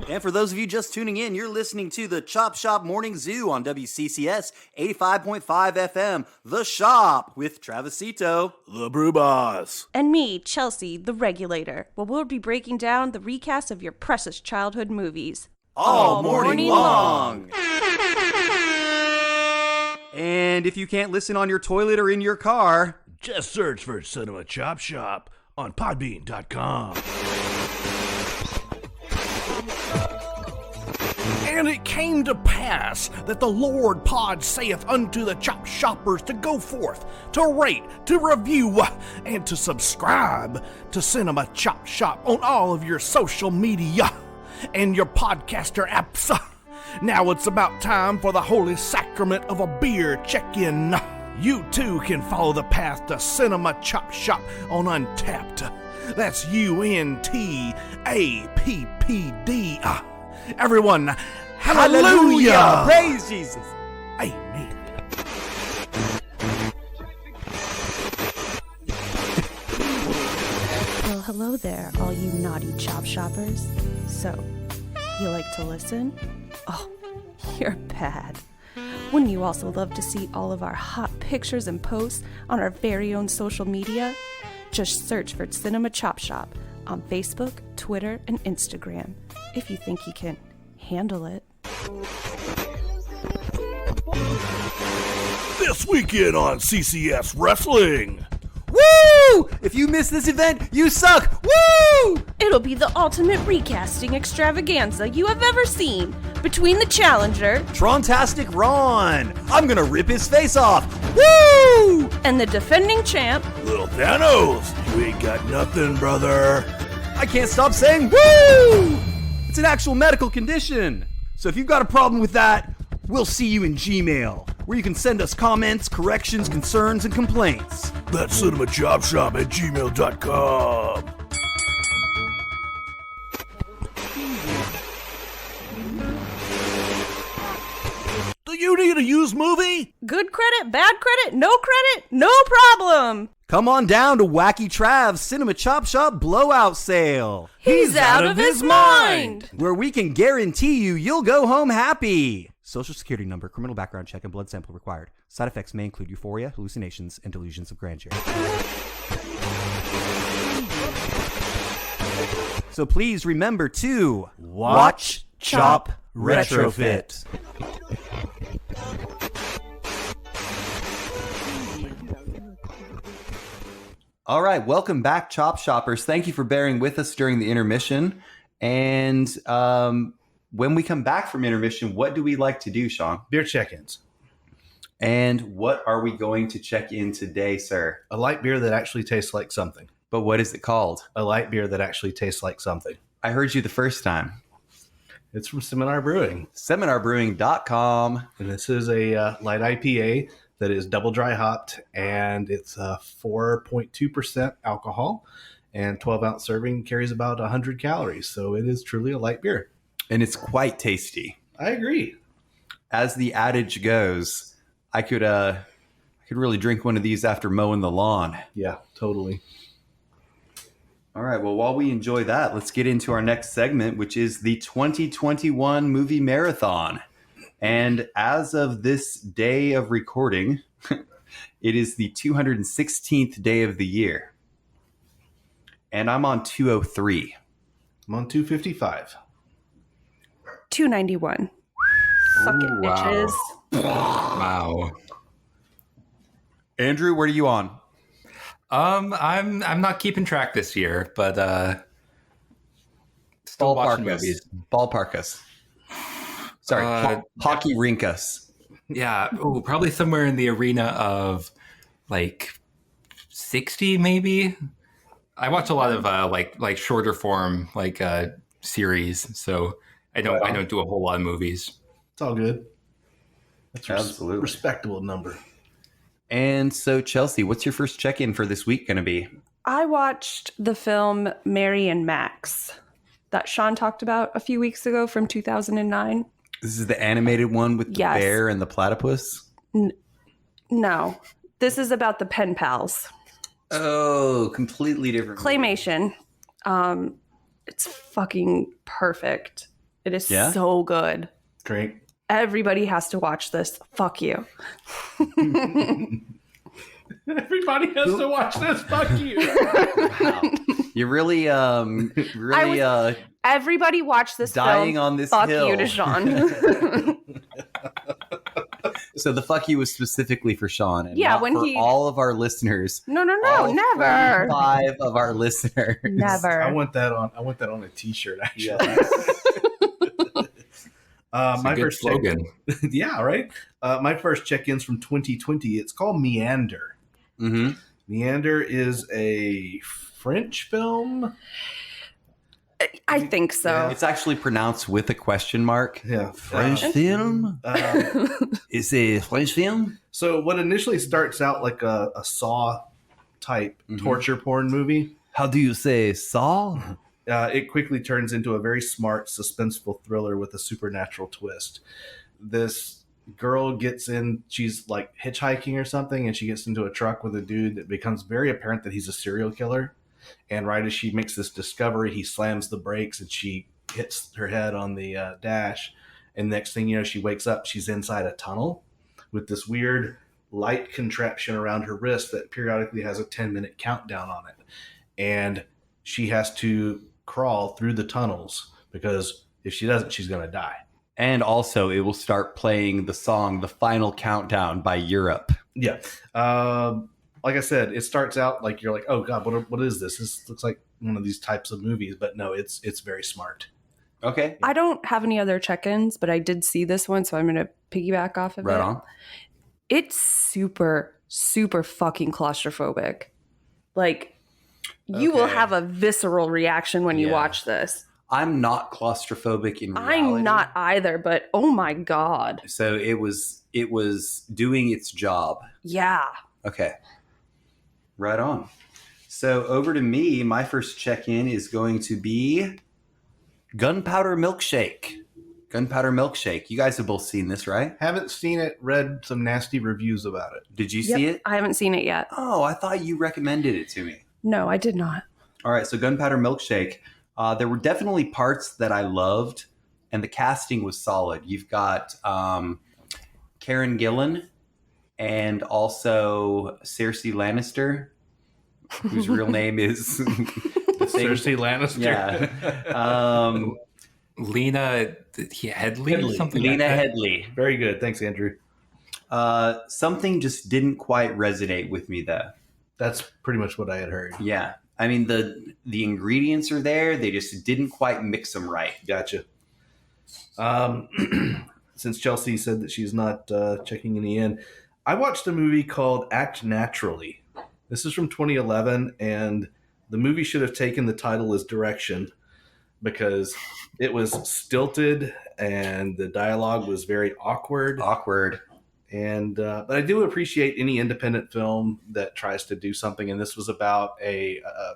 And for those of you just tuning in, you're listening to the Chop Shop Morning Zoo on WCCS 85.5 FM. The Shop with Travisito, The Brew Boss. And me, Chelsea, the regulator, where we'll be breaking down the recast of your precious childhood movies. all morning long. And if you can't listen on your toilet or in your car, Just search for Cinema Chop Shop on Podbean.com. And it came to pass that the Lord Pod saith unto the Chop Shoppers to go forth, to rate, to review, and to subscribe to Cinema Chop Shop on all of your social media and your podcaster apps. Now it's about time for the holy sacrament of a beer check-in. You too can follow the path to Cinema Chop Shop on Untapped. That's UNTAPPD. Everyone, hallelujah! Praise Jesus! Amen. Well, hello there, all you naughty chop shoppers. So, you like to listen? Oh, you're bad. Wouldn't you also love to see all of our hot pictures and posts on our very own social media? Just search for Cinema Chop Shop on Facebook, Twitter, and Instagram if you think you can handle it. This weekend on CCS Wrestling. Woo! If you miss this event, you suck. Woo! It'll be the ultimate recasting extravaganza you have ever seen between the challenger Trontastic Ron. I'm gonna rip his face off. Woo! and the defending champ. Little Thanos, you ain't got nothing, brother. I can't stop saying woo! It's an actual medical condition. So if you've got a problem with that, we'll see you in Gmail, where you can send us comments, corrections, concerns, and complaints. That's cinemachopshop@gmail.com. Do you need a used movie? Good credit, bad credit, no problem. Come on down to Wacky Trav's Cinema Chop Shop Blowout Sale, He's out of his mind. where we can guarantee you'll go home happy. Social security number, criminal background check, and blood sample required. Side effects may include euphoria, hallucinations, and delusions of grandeur. So please remember to watch, chop, retrofit. All right, welcome back, Chop Shoppers. Thank you for bearing with us during the intermission. And when we come back from intermission, what do we like to do, Sean? Beer check-ins. And what are we going to check in today, sir? A light beer that actually tastes like something. But what is it called? A light beer that actually tastes like something. I heard you the first time. It's from Seminar Brewing. Seminarbrewing.com. And this is a light IPA that is double dry hopped, and it's 4.2% alcohol, and 12-ounce serving carries about 100 calories. So it is truly a light beer. And it's quite tasty. I agree. As the adage goes, I could really drink one of these after mowing the lawn. Yeah, totally. All right, well, while we enjoy that, let's get into our next segment, which is the 2021 Movie Marathon. And as of this day of recording, it is the 216th day of the year. And I'm on 203. I'm on 255. 291. Suck it, bitches. Wow. Andrew, where are you on? I'm not keeping track this year, but still watching movies. Ballpark us. Sorry, hockey rink us. Yeah, probably somewhere in the arena of like 60, maybe. I watch a lot of like shorter form series, so I don't do a whole lot of movies. It's all good. That's Absolutely respectable number. And so, Chelsea, what's your first check-in for this week going to be? I watched the film Mary and Max that Sean talked about a few weeks ago from 2009. This is the animated one with the bear and the platypus? No. This is about the pen pals. Oh, completely different. Claymation. It's fucking perfect. It is so good. Great. Everybody has to watch this. Fuck you. Everybody has to watch this. Fuck you. Wow. You're really everybody watch this dying film. On this fuck hill. You to Sean. So the fuck you was specifically for Sean, and yeah, not when for all of our listeners. No, never. 5 of our listeners. Never. I want that on a t-shirt, actually. Yes. My first slogan. Yeah, right. My first check-in's from 2020. It's called Meander. Mm-hmm. Meander is a French film. I think so. Yeah. It's actually pronounced with a question mark. Yeah, French film? Is it a French film? So what initially starts out like a Saw type torture porn movie. How do you say Saw? It quickly turns into a very smart, suspenseful thriller with a supernatural twist. This girl gets in, she's like hitchhiking or something, and she gets into a truck with a dude that becomes very apparent that he's a serial killer. And right as she makes this discovery, he slams the brakes and she hits her head on the dash. And next thing you know, she wakes up, she's inside a tunnel with this weird light contraption around her wrist that periodically has a 10-minute countdown on it. And she has to crawl through the tunnels because if she doesn't, she's going to die. And also, it will start playing the song "The Final Countdown" by Europe. Yeah. Like I said, it starts out like you're like, oh God, what is this? This looks like one of these types of movies, but no, it's very smart. Okay. I don't have any other check-ins, but I did see this one, so I'm going to piggyback off of it. Right on. It's super, super fucking claustrophobic. Like, you will have a visceral reaction when you watch this. I'm not claustrophobic in reality. I'm not either, but oh my God. So it was doing its job. Yeah. Okay. Right on. So over to me, my first check-in is going to be Gunpowder Milkshake. Gunpowder Milkshake. You guys have both seen this, right? Haven't seen it, read some nasty reviews about it. Did you see it? I haven't seen it yet. Oh, I thought you recommended it to me. No, I did not. All right, so Gunpowder Milkshake. There were definitely parts that I loved, and the casting was solid. You've got Karen Gillan and also Cersei Lannister, whose real name is Cersei Lannister. Yeah. Lena Headley? Something Lena like that. Headley. Very good. Thanks, Andrew. Something just didn't quite resonate with me, though. That's pretty much what I had heard. Yeah. I mean, the ingredients are there. They just didn't quite mix them right. Gotcha. Since Chelsea said that she's not checking any in, I watched a movie called Act Naturally. This is from 2011, and the movie should have taken the title as Direction because it was stilted and the dialogue was very awkward. And but I do appreciate any independent film that tries to do something. And this was about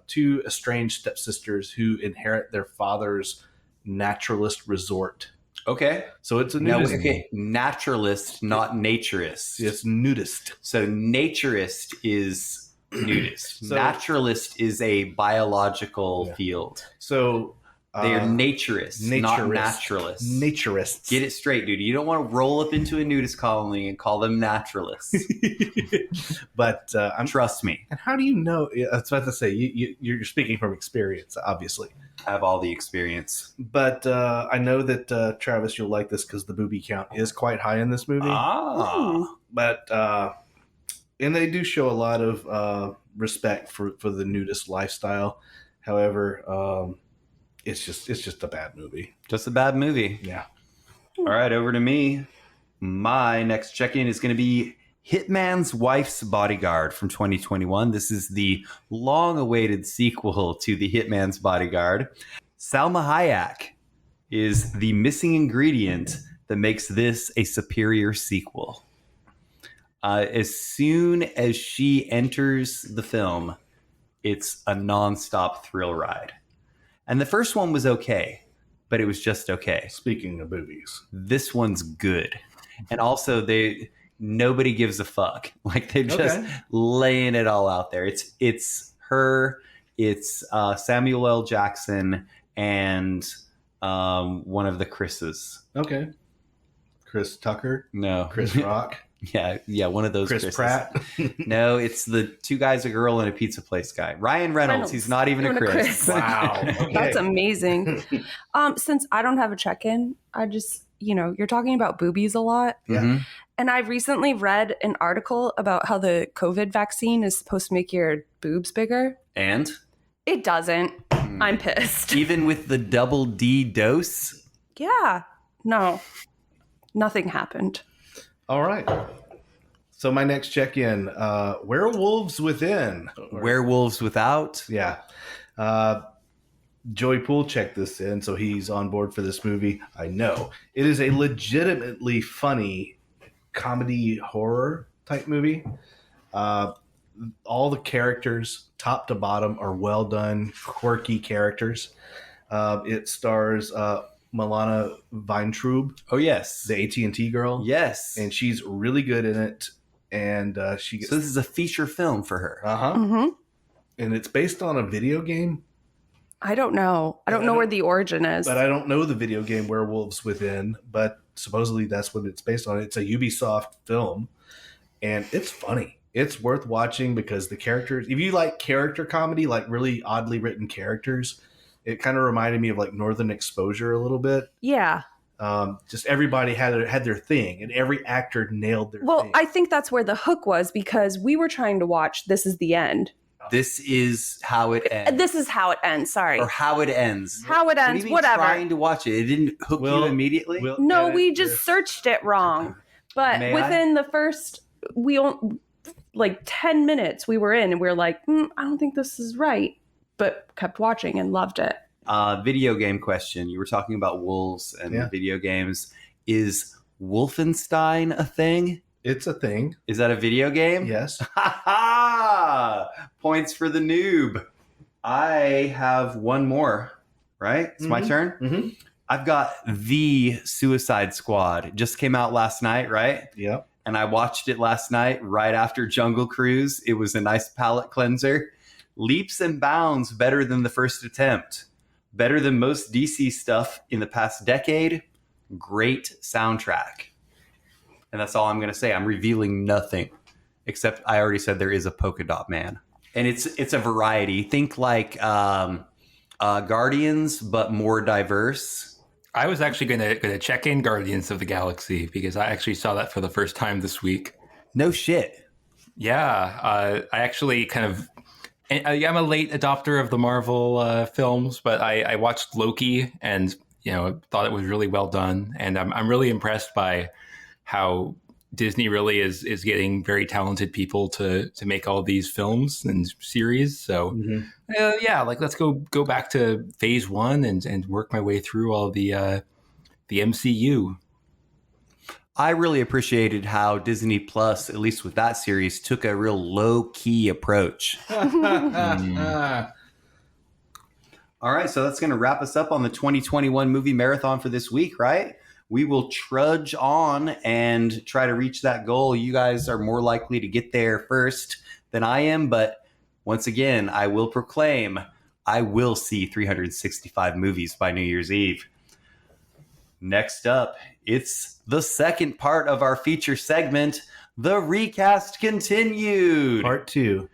two estranged stepsisters who inherit their father's naturalist resort. Okay. So it's a nudist. Naturalist, not naturist. It's nudist. So naturist is nudist. So- Naturalist is a biological field. So They are naturists, not naturists. naturalists. Naturists. Get it straight, dude. You don't want to roll up into a nudist colony and call them naturalists. But Trust me. And how do you know? I was about to say you're speaking from experience, obviously. I have all the experience. But I know that Travis, you'll like this because the booby count is quite high in this movie. But and they do show a lot of respect for the nudist lifestyle. However, it's just a bad movie. Just a bad movie. Yeah. All right, over to me. My next check-in is going to be Hitman's Wife's Bodyguard from 2021. This is the long-awaited sequel to The Hitman's Bodyguard. Salma Hayek is the missing ingredient that makes this a superior sequel. As soon as she enters the film, it's a non-stop thrill ride. And the first one was okay, but it was just okay. Speaking of boobies, this one's good. And also nobody gives a fuck. Like they're just laying it all out there. It's her, it's Samuel L. Jackson, and one of the Chris's. Okay. Chris Tucker? No. Chris Rock? Yeah, one of those Chris Chris's. Pratt? No, it's the two guys, a girl, and a pizza place guy. Ryan Reynolds. He's not even a Chris. Wow. Okay. That's amazing. Since I don't have a check-in, I just, you're talking about boobies a lot. Yeah. Mhm. And I've recently read an article about how the COVID vaccine is supposed to make your boobs bigger. And? It doesn't. I'm pissed. Even with the double D dose? Yeah. No. Nothing happened. All right. So my next check-in, Werewolves Within. Werewolves Without? Yeah. Joey Poole checked this in, so he's on board for this movie. I know. It is a legitimately funny comedy horror type movie. All the characters, top to bottom, are well done, quirky characters. It stars Milana Weintraub. Oh, yes. The AT&T girl. Yes. And she's really good in it. And she gets... So this is a feature film for her. Uh-huh. Mm-hmm. And it's based on a video game. I don't know. I don't know where the origin is. But I don't know the video game Werewolves Within, but supposedly that's what it's based on. It's a Ubisoft film. and it's funny. It's worth watching because the characters, if you like character comedy, like really oddly written characters, it kind of reminded me of like Northern Exposure a little bit. Yeah. Just everybody had their thing, and every actor nailed their Well, thing. I think that's where the hook was, because we were trying to watch This Is the End. This is how it ends. This is how it ends. Sorry. Or how it ends. How it What do ends, you mean whatever. trying to watch it? It didn't hook you immediately? No, we just searched it wrong. But May within the first, like 10 minutes we were in, and we were like, I don't think this is right. But kept watching and loved it. Video game question. You were talking about wolves and video games. Is Wolfenstein a thing? It's a thing. Is that a video game? Yes. Ha ha! Points for the noob. I have one more, right? It's my turn. Mm-hmm. I've got The Suicide Squad. It just came out last night, right? Yep. And I watched it last night right after Jungle Cruise. It was a nice palate cleanser. Leaps and bounds better than the first attempt. Better than most DC stuff in the past decade. Great soundtrack. And that's all I'm going to say. I'm revealing nothing. Except I already said there is a polka dot man. And it's a variety. Think like Guardians, but more diverse. I was actually going to check in Guardians of the Galaxy because I actually saw that for the first time this week. No shit. Yeah. I actually I'm a late adopter of the Marvel films, but I watched Loki and thought it was really well done. And I'm really impressed by how Disney really is getting very talented people to make all these films and series. So let's go back to phase 1 and work my way through all the MCU. I really appreciated how Disney Plus, at least with that series, took a real low-key approach. All right, so that's going to wrap us up on the 2021 movie marathon for this week, right? We will trudge on and try to reach that goal. You guys are more likely to get there first than I am, but once again, I will proclaim I will see 365 movies by New Year's Eve. Next up, it's the second part of our feature segment, The Recast Continued. Part 2.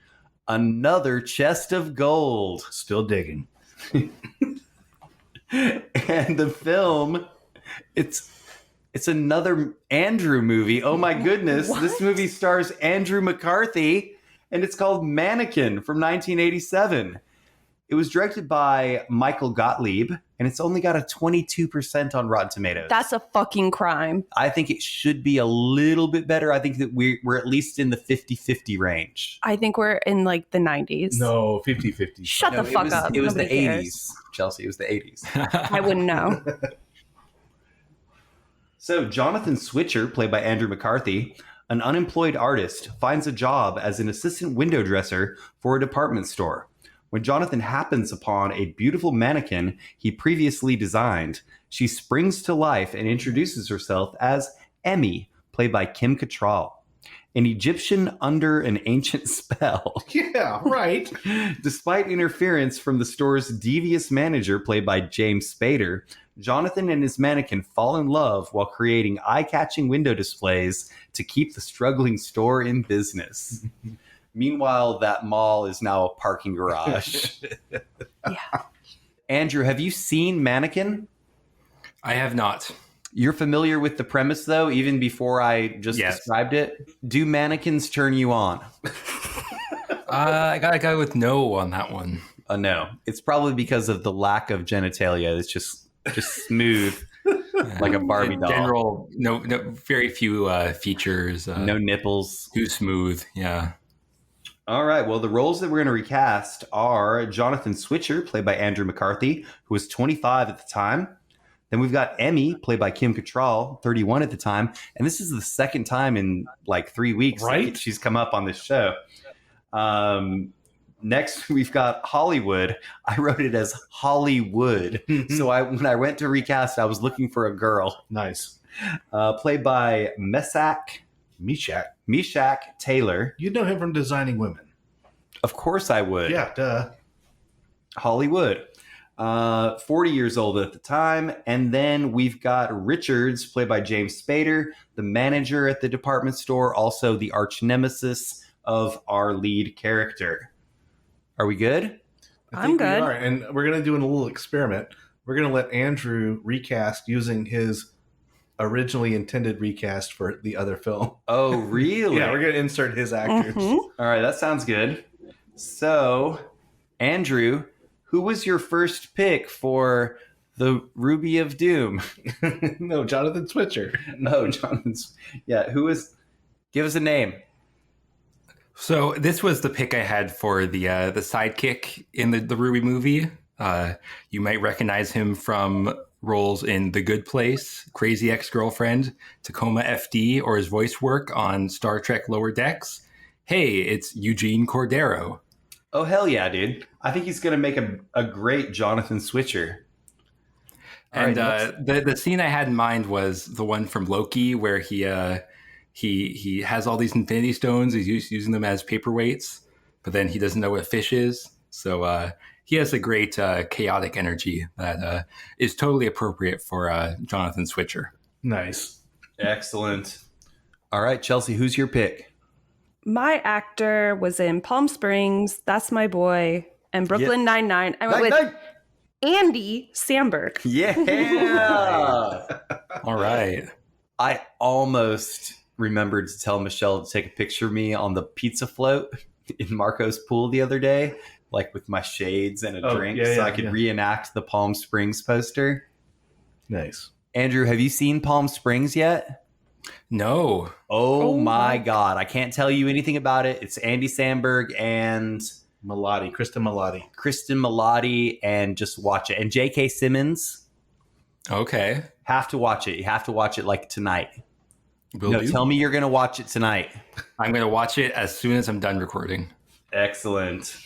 Another chest of gold. Still digging. And the film, it's another Andrew movie. Oh my goodness. What? This movie stars Andrew McCarthy, and it's called Mannequin from 1987. It was directed by Michael Gottlieb, and it's only got a 22% on Rotten Tomatoes. That's a fucking crime. I think it should be a little bit better. I think that we're at least in the 50-50 range. I think we're in like the 90s. No, 50-50. Shut the fuck up. It was the Nobody 80s, cares. Chelsea. It was the 80s. I wouldn't know. So Jonathan Switcher, played by Andrew McCarthy, an unemployed artist, finds a job as an assistant window dresser for a department store. When Jonathan happens upon a beautiful mannequin he previously designed, she springs to life and introduces herself as Emmy, played by Kim Cattrall, an Egyptian under an ancient spell. Yeah, right. Despite interference from the store's devious manager, played by James Spader, Jonathan and his mannequin fall in love while creating eye-catching window displays to keep the struggling store in business. Meanwhile, that mall is now a parking garage. Yeah. Andrew, have you seen Mannequin? I have not. You're familiar with the premise, though, even before I just described it? Do mannequins turn you on? I gotta go with no on that one. No. It's probably because of the lack of genitalia. It's just smooth, like a Barbie doll. General, no, very few features. No nipples. Too smooth, yeah. All right. Well, the roles that we're going to recast are Jonathan Switcher, played by Andrew McCarthy, who was 25 at the time. Then we've got Emmy, played by Kim Cattrall, 31 at the time. And this is the second time in like 3 weeks that she's come up on this show. Next, we've got Hollywood. I wrote it as Hollywood. So when I went to recast, I was looking for a girl. Nice. Played by Meshach Taylor. You'd know him from Designing Women. Of course I would. Yeah, duh. Hollywood. 40 years old at the time. And then we've got Richards, played by James Spader, the manager at the department store, also the arch nemesis of our lead character. Are we good? I'm good. We are, and we're going to do a little experiment. We're going to let Andrew recast using his originally intended recast for the other film. Oh, really? Yeah, we're going to insert his actors. All right, that sounds good. So, Andrew, who was your first pick for the Ruby of Doom? No, Jonathan Switcher. No, Jonathan's. Yeah, who was? Give us a name. So this was the pick I had for the sidekick in the Ruby movie. You might recognize him from roles in The Good Place, Crazy Ex-Girlfriend, Tacoma FD, or his voice work on Star Trek Lower Decks. Hey, it's Eugene Cordero. Oh, hell yeah, dude. I think he's going to make a great Jonathan Switcher. And the scene I had in mind was the one from Loki where he has all these Infinity Stones. He's using them as paperweights, but then he doesn't know what fish is. So he has a great chaotic energy that is totally appropriate for Jonathan Switcher. Nice. Excellent. All right, Chelsea, who's your pick? My actor was in Palm Springs, That's My Boy, and Brooklyn Nine-Nine. I went with Andy Samberg. Yeah. All right. I almost remembered to tell Michelle to take a picture of me on the pizza float in Marco's pool the other day, like with my shades and a drink, so I could reenact the Palm Springs poster. Nice. Andrew, have you seen Palm Springs yet? No. Oh my God. I can't tell you anything about it. It's Andy Samberg and Kristen Milotti, and just watch it. And J.K. Simmons. Okay. Have to watch it. You have to watch it like tonight. Will do. Tell me you're going to watch it tonight. I'm going to watch it as soon as I'm done recording. Excellent.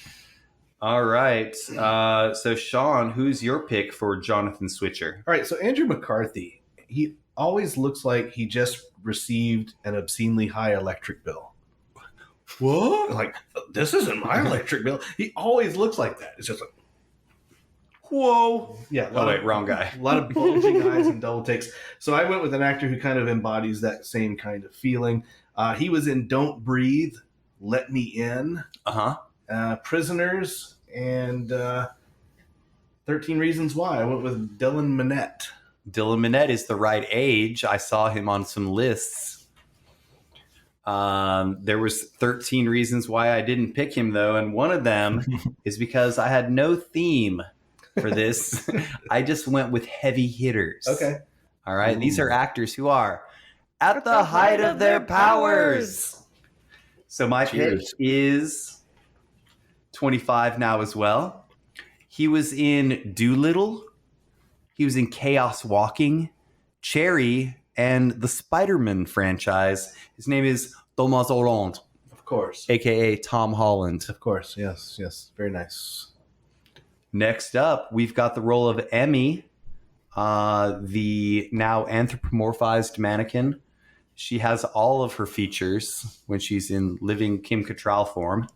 All right. So, Sean, who's your pick for Jonathan Switcher? All right. So, Andrew McCarthy, he always looks like he just received an obscenely high electric bill. What? Like, this isn't my electric bill. He always looks like that. It's just like, whoa. Yeah. Wrong guy. A lot of bulging eyes and double takes. So I went with an actor who kind of embodies that same kind of feeling. He was in Don't Breathe, Let Me In, Prisoners, and 13 Reasons Why. I went with Dylan Minnette. Dylan Minnette is the right age. I saw him on some lists. There was 13 reasons why I didn't pick him, though, and one of them is because I had no theme for this. I just went with heavy hitters. Okay. All right. Ooh. These are actors who are at the height of their powers. So my pick is 25 now as well. He was in Doolittle. He was in Chaos Walking, Cherry, and the Spider-Man franchise. His name is Thomas Hollande. Of course. A.K.A. Tom Holland. Of course, yes. Very nice. Next up, we've got the role of Emmy, the now anthropomorphized mannequin. She has all of her features when she's in living Kim Cattrall form.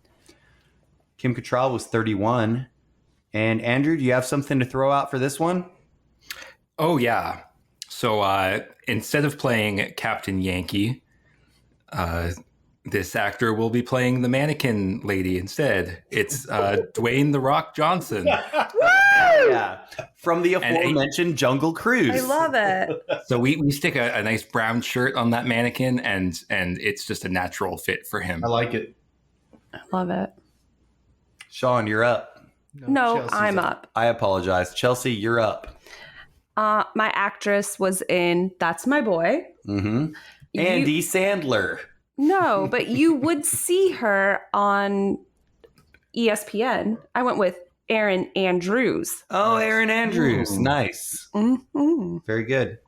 Kim Cattrall was 31. And Andrew, do you have something to throw out for this one? Oh, yeah. So instead of playing Captain Yankee, this actor will be playing the mannequin lady instead. It's Dwayne "The Rock" Johnson. Yeah, from the aforementioned Jungle Cruise. I love it. So we stick a nice brown shirt on that mannequin, and it's just a natural fit for him. I like it. I love it. Sean, you're up. No, I'm up. I apologize. Chelsea, you're up. My actress was in That's My Boy. Mm-hmm. Andy Sandler. No, but you would see her on ESPN. I went with Erin Andrews. Oh, Erin Andrews. Nice. Mm-hmm. Very good.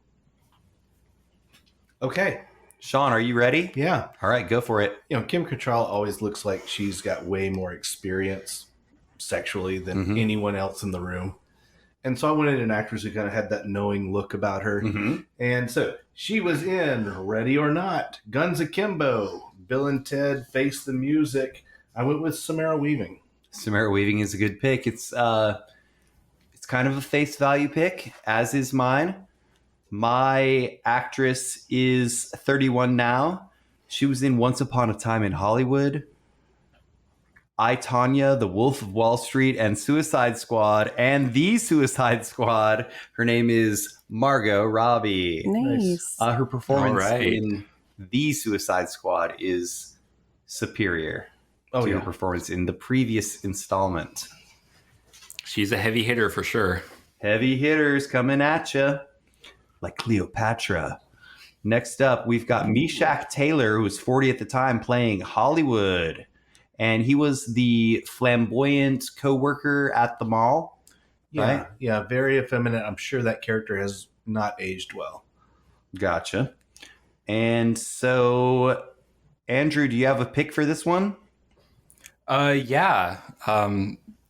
Okay. Sean, are you ready? Yeah. All right, go for it. You know, Kim Cattrall always looks like she's got way more experience sexually than anyone else in the room. And so I wanted an actress who kind of had that knowing look about her. Mm-hmm. And so she was in Ready or Not, Guns Akimbo, Bill and Ted Face the Music. I went with Samara Weaving. Samara Weaving is a good pick. It's It's kind of a face value pick, as is mine. My actress is 31 now. She was in Once Upon a Time in Hollywood, I, Tonya, The Wolf of Wall Street, and Suicide Squad, and The Suicide Squad. Her name is Margot Robbie. Nice. Her performance All right. in The Suicide Squad is superior to her performance in the previous installment. She's a heavy hitter for sure. Heavy hitters coming at you, like Cleopatra. Next up, we've got Meshach Taylor, who was 40 at the time, playing Hollywood. And he was the flamboyant co-worker at the mall. Yeah, right? yeah, very effeminate. I'm sure that character has not aged well. Gotcha. And so, Andrew, do you have a pick for this one? Yeah.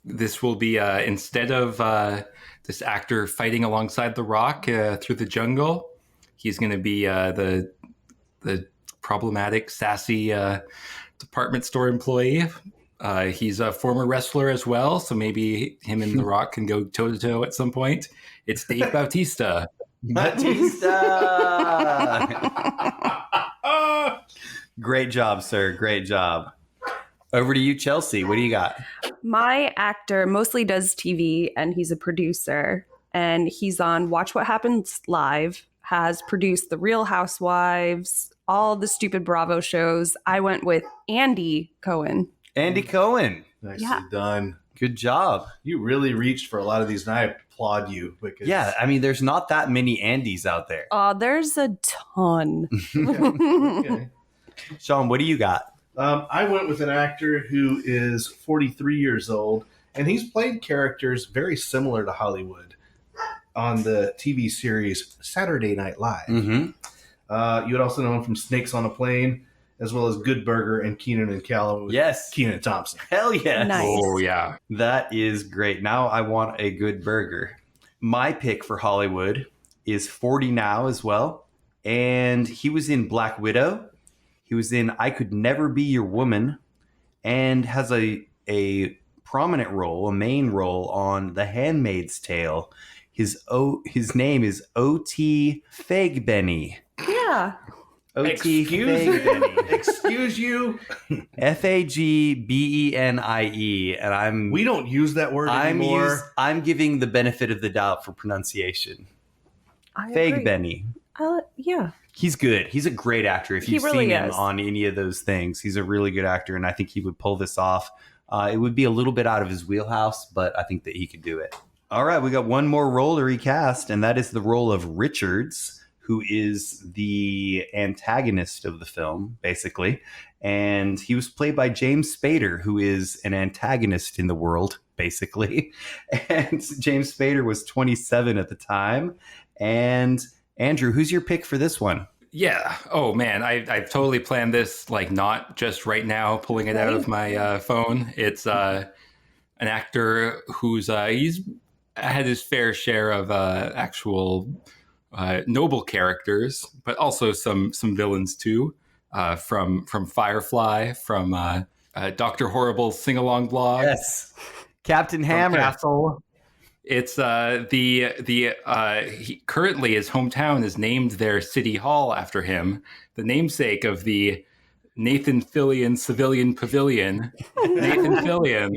This will be instead of this actor fighting alongside The Rock through the jungle, he's going to be the problematic, sassy department store employee. He's a former wrestler as well, so maybe him and The Rock can go toe to toe at some point. It's Dave Bautista. Batista! Great job, sir. Great job. Over to you, Chelsea. What do you got? My actor mostly does TV, and he's a producer. And he's on Watch What Happens Live, has produced The Real Housewives, all the stupid Bravo shows. I went with Andy Cohen. Andy Cohen. Nicely Yeah. done. Good job. You really reached for a lot of these, and I applaud you. Because Yeah, I mean, there's not that many Andys out there. There's a ton. Okay. Sean, what do you got? I went with an actor who is 43 years old, and he's played characters very similar to Hollywood on the TV series Saturday Night Live. Mm-hmm. You would also know him from Snakes on a Plane, as well as Good Burger and Keenan and Kel with Yes. Keenan Thompson. Hell yes. Nice. Oh, yeah. That is great. Now I want a good burger. My pick for Hollywood is 40 now as well. And he was in Black Widow. He was in I Could Never Be Your Woman, and has a prominent role, a main role on The Handmaid's Tale. His name is O.T. Fagbenny. Yeah. O.T. Excuse Fagbenny. Excuse you. Fagbennie, and We don't use that word anymore. I'm giving the benefit of the doubt for pronunciation. I agree. Fagbenny. Yeah. He's good. He's a great actor. If He you've really seen him is. on any of those things, he's a really good actor, and I think he would pull this off. It would be a little bit out of his wheelhouse, but I think that he could do it. All right, we got one more role to recast, and that is the role of Richards, who is the antagonist of the film, basically. And he was played by James Spader, who is an antagonist in the world, basically. And James Spader was 27 at the time. And Andrew, who's your pick for this one? Yeah. Oh, man. I've totally planned this, like, not just right now, pulling it out of my phone. It's an actor who's he's had his fair share of actual noble characters, but also some villains too, from Firefly, from Dr. Horrible's sing-along blog. Yes. Captain Hammer. Castle. It's he currently his hometown is named their city hall after him, the namesake of the Nathan Fillion Civilian Pavilion. Nathan Fillion,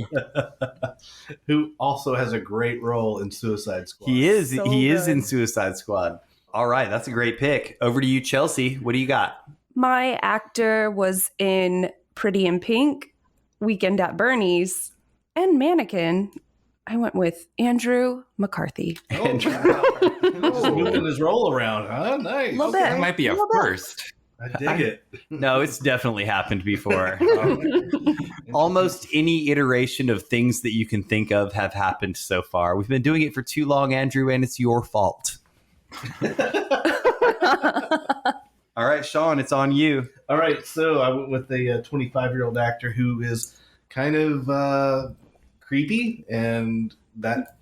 Who also has a great role in Suicide Squad. He is. So He is good. in Suicide Squad. All right, that's a great pick. Over to you, Chelsea. What do you got? My actor was in Pretty in Pink, Weekend at Bernie's, and Mannequin. I went with Andrew McCarthy. Oh, wow. Just moving his role around, huh? Nice. Little Okay. that might be a Little bit. first. I dig it. No, it's definitely happened before. Almost any iteration of things that you can think of have happened so far. We've been doing it for too long, Andrew, and it's your fault. All right, Sean, it's on you. All right, so I went with a 25-year-old actor who is kind of creepy, and that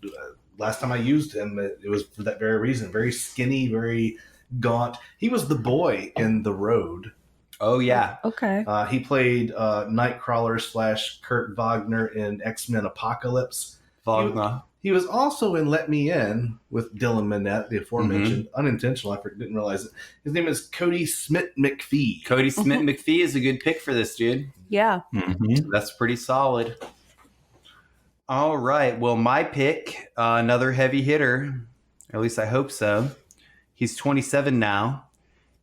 last time I used him, it was for that very reason. Very skinny, very gaunt. He was the boy in The Road. Oh, yeah. Okay. He played Nightcrawler / Kurt Wagner in X-Men Apocalypse. Wagner. He was also in Let Me In with Dylan Minnette, the aforementioned, unintentional. I didn't realize it. His name is Cody Smith McPhee. Cody Smith McPhee is a good pick for this, dude. Yeah. That's pretty solid. All right. Well, my pick, another heavy hitter. At least I hope so. He's 27 now.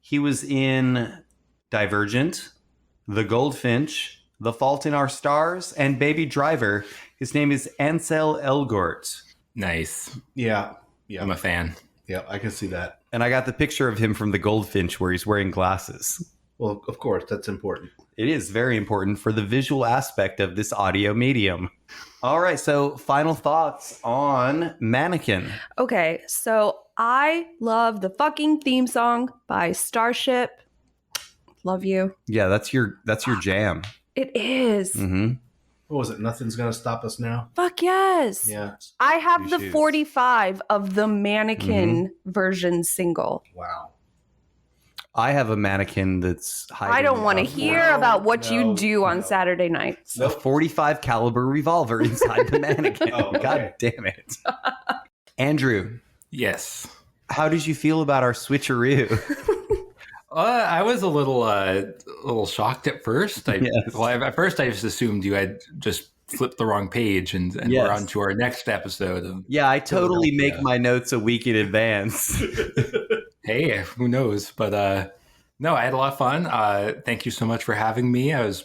He was in Divergent, The Goldfinch, The Fault in Our Stars, and Baby Driver. His name is Ansel Elgort. Nice. Yeah. I'm a fan. Yeah, I can see that. And I got the picture of him from The Goldfinch where he's wearing glasses. Well, of course, that's important. It is very important for the visual aspect of this audio medium. All right, so final thoughts on Mannequin. Okay, so I love the fucking theme song by Starship. Love you. Yeah, that's your jam. It is. Mm-hmm. What was it? Nothing's Gonna Stop Us Now? Fuck yes. Yeah. I have the Shoes. 45 of the Mannequin version single. Wow. I have a Mannequin that's hiding. I don't want to up hear about what you do on Saturday nights. a 45 caliber revolver inside the Mannequin. Oh, okay. God damn it. Andrew, Yes. how did you feel about our switcheroo? I was a little shocked at first. At first I just assumed you had just flipped the wrong page and Yes. we're on to our next episode. Of Yeah, I totally Philadelphia. make my notes a week in advance. Hey, who knows? But no, I had a lot of fun. Thank you so much for having me. If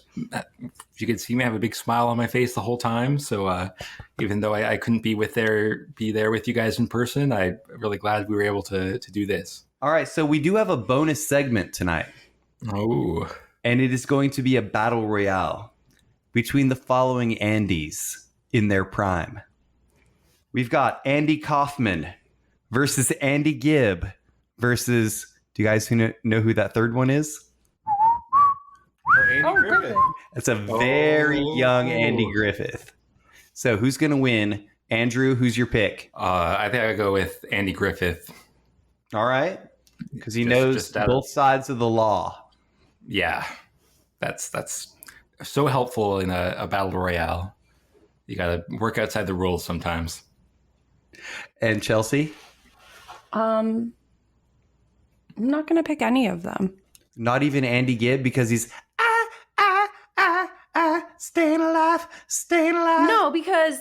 you could see me, I have a big smile on my face the whole time. So even though I couldn't be there with you guys in person, I'm really glad we were able to do this. All right, so we do have a bonus segment tonight, Oh, and it is going to be a battle royale between the following Andys in their prime. We've got Andy Kaufman versus Andy Gibb versus, do you guys know who that third one is? Andy Griffith. It's a very young Andy Griffith. So who's going to win? Andrew, who's your pick? I think I go with Andy Griffith. All right. Because he Just- knows just out- both sides of the law. Yeah, that's so helpful in a battle royale. You got to work outside the rules sometimes. And Chelsea? I'm not going to pick any of them. Not even Andy Gibb because he's staying alive. No, because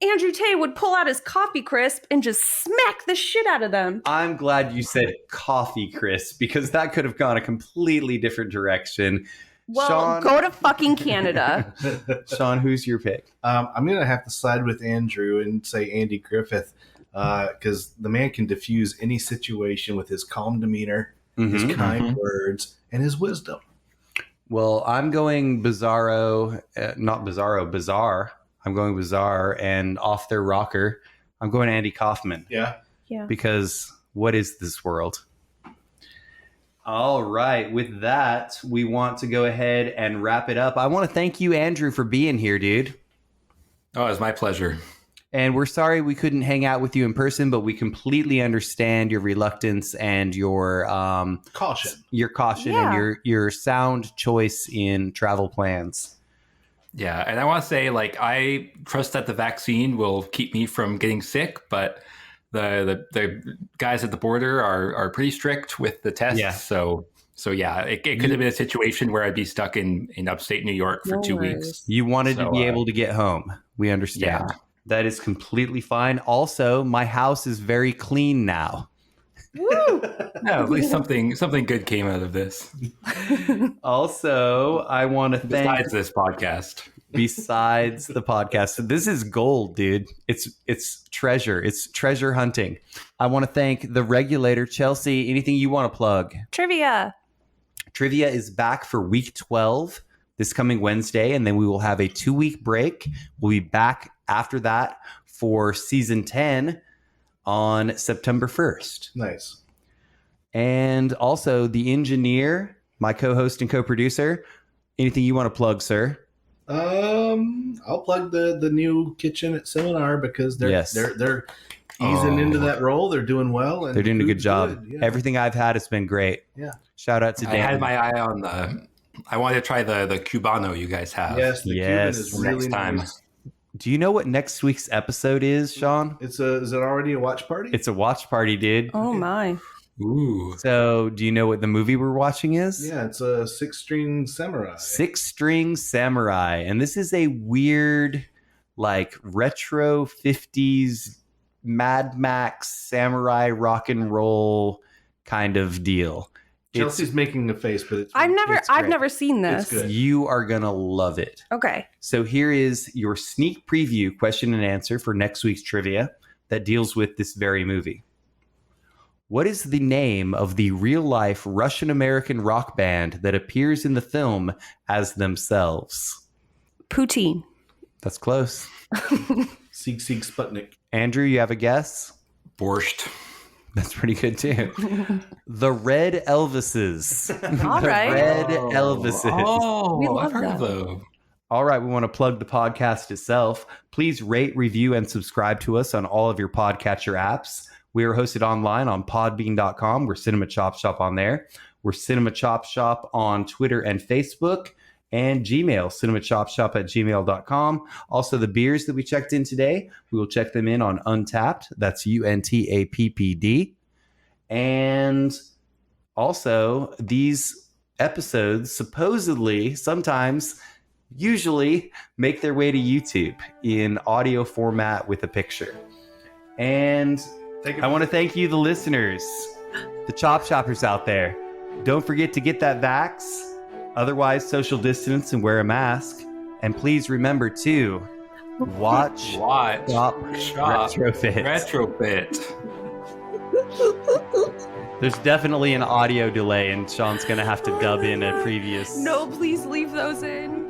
Andrew Tate would pull out his coffee crisp and just smack the shit out of them. I'm glad you said coffee crisp because that could have gone a completely different direction. Well, Sean, go to fucking Canada. Sean, who's your pick? I'm going to have to side with Andrew and say Andy Griffith because the man can diffuse any situation with his calm demeanor, his kind words, and his wisdom. Well, I'm going bizarre. I'm going bizarre and off their rocker. I'm going Andy Kaufman. Yeah. Yeah. Because what is this world? All right. With that, we want to go ahead and wrap it up. I want to thank you, Andrew, for being here, dude. Oh, it's my pleasure. And we're sorry we couldn't hang out with you in person, but we completely understand your reluctance and your Caution. and your sound choice in travel plans. Yeah, and I want to say, I trust that the vaccine will keep me from getting sick, but the guys at the border are pretty strict with the tests. Yeah. So yeah, it could have been a situation where I'd be stuck in upstate New York for 2 weeks. You wanted to So, be able to get home. We understand. Yeah. That is completely fine. Also, my house is very clean now. Woo! Yeah, at least something good came out of this. Also, I want to thank Besides this podcast. besides the podcast. This is gold, dude. It's treasure. It's treasure hunting. I want to thank the regulator, Chelsea. Anything you want to plug? Trivia. Trivia is back for week 12 this coming Wednesday, and then we will have a 2-week break. We'll be back after that for season 10 on September 1st. Nice. And also the engineer, my co-host and co-producer. Anything you want to plug, sir? I'll plug the new kitchen at Seminar because they're Yes. they're easing into that role. They're doing well. And They're doing a good food's job. Yeah. Everything I've had has been great. Yeah. Shout out to I Dan. had my eye on I wanted to try the Cubano you guys have. Yes, the Yes. Cuban is really Next time. nice. Do you know what next week's episode is, Sean? Is it already a watch party? It's a watch party, dude. Oh my. Ooh. So, do you know what the movie we're watching is? Yeah, it's a Six-String Samurai. Six-String Samurai. And this is a weird, like, retro 50s Mad Max samurai rock and roll kind of deal. Chelsea's making a face, but it's I've great. never seen this. It's good. You are going to love it. Okay. So here is your sneak preview question and answer for next week's trivia that deals with this very movie. What is the name of the real-life Russian-American rock band that appears in the film as themselves? Poutine. That's close. Sieg Sputnik. Andrew, you have a guess? Borscht. That's pretty good too. The Red Elvises. All The right. Red Elvises. Oh, We love I've heard of that. those. All right, we want to plug the podcast itself. Please rate, review, and subscribe to us on all of your podcatcher apps. We are hosted online on podbean.com. We're Cinema Chop Shop on there. We're Cinema Chop Shop on Twitter and Facebook, and Gmail, cinemachopshop@gmail.com. Also, the beers that we checked in today, we will check them in on Untapped. That's UNTAPPD. And also, these episodes supposedly, sometimes, usually make their way to YouTube in audio format with a picture. And I want to thank you, the listeners, the Chop Shoppers out there. Don't forget to get that vax. Otherwise, social distance and wear a mask. And please remember to watch, Watch, shop, shop, retrofit. retrofit. There's definitely an audio delay, and Sean's going to have to dub in a previous... No, please leave those in.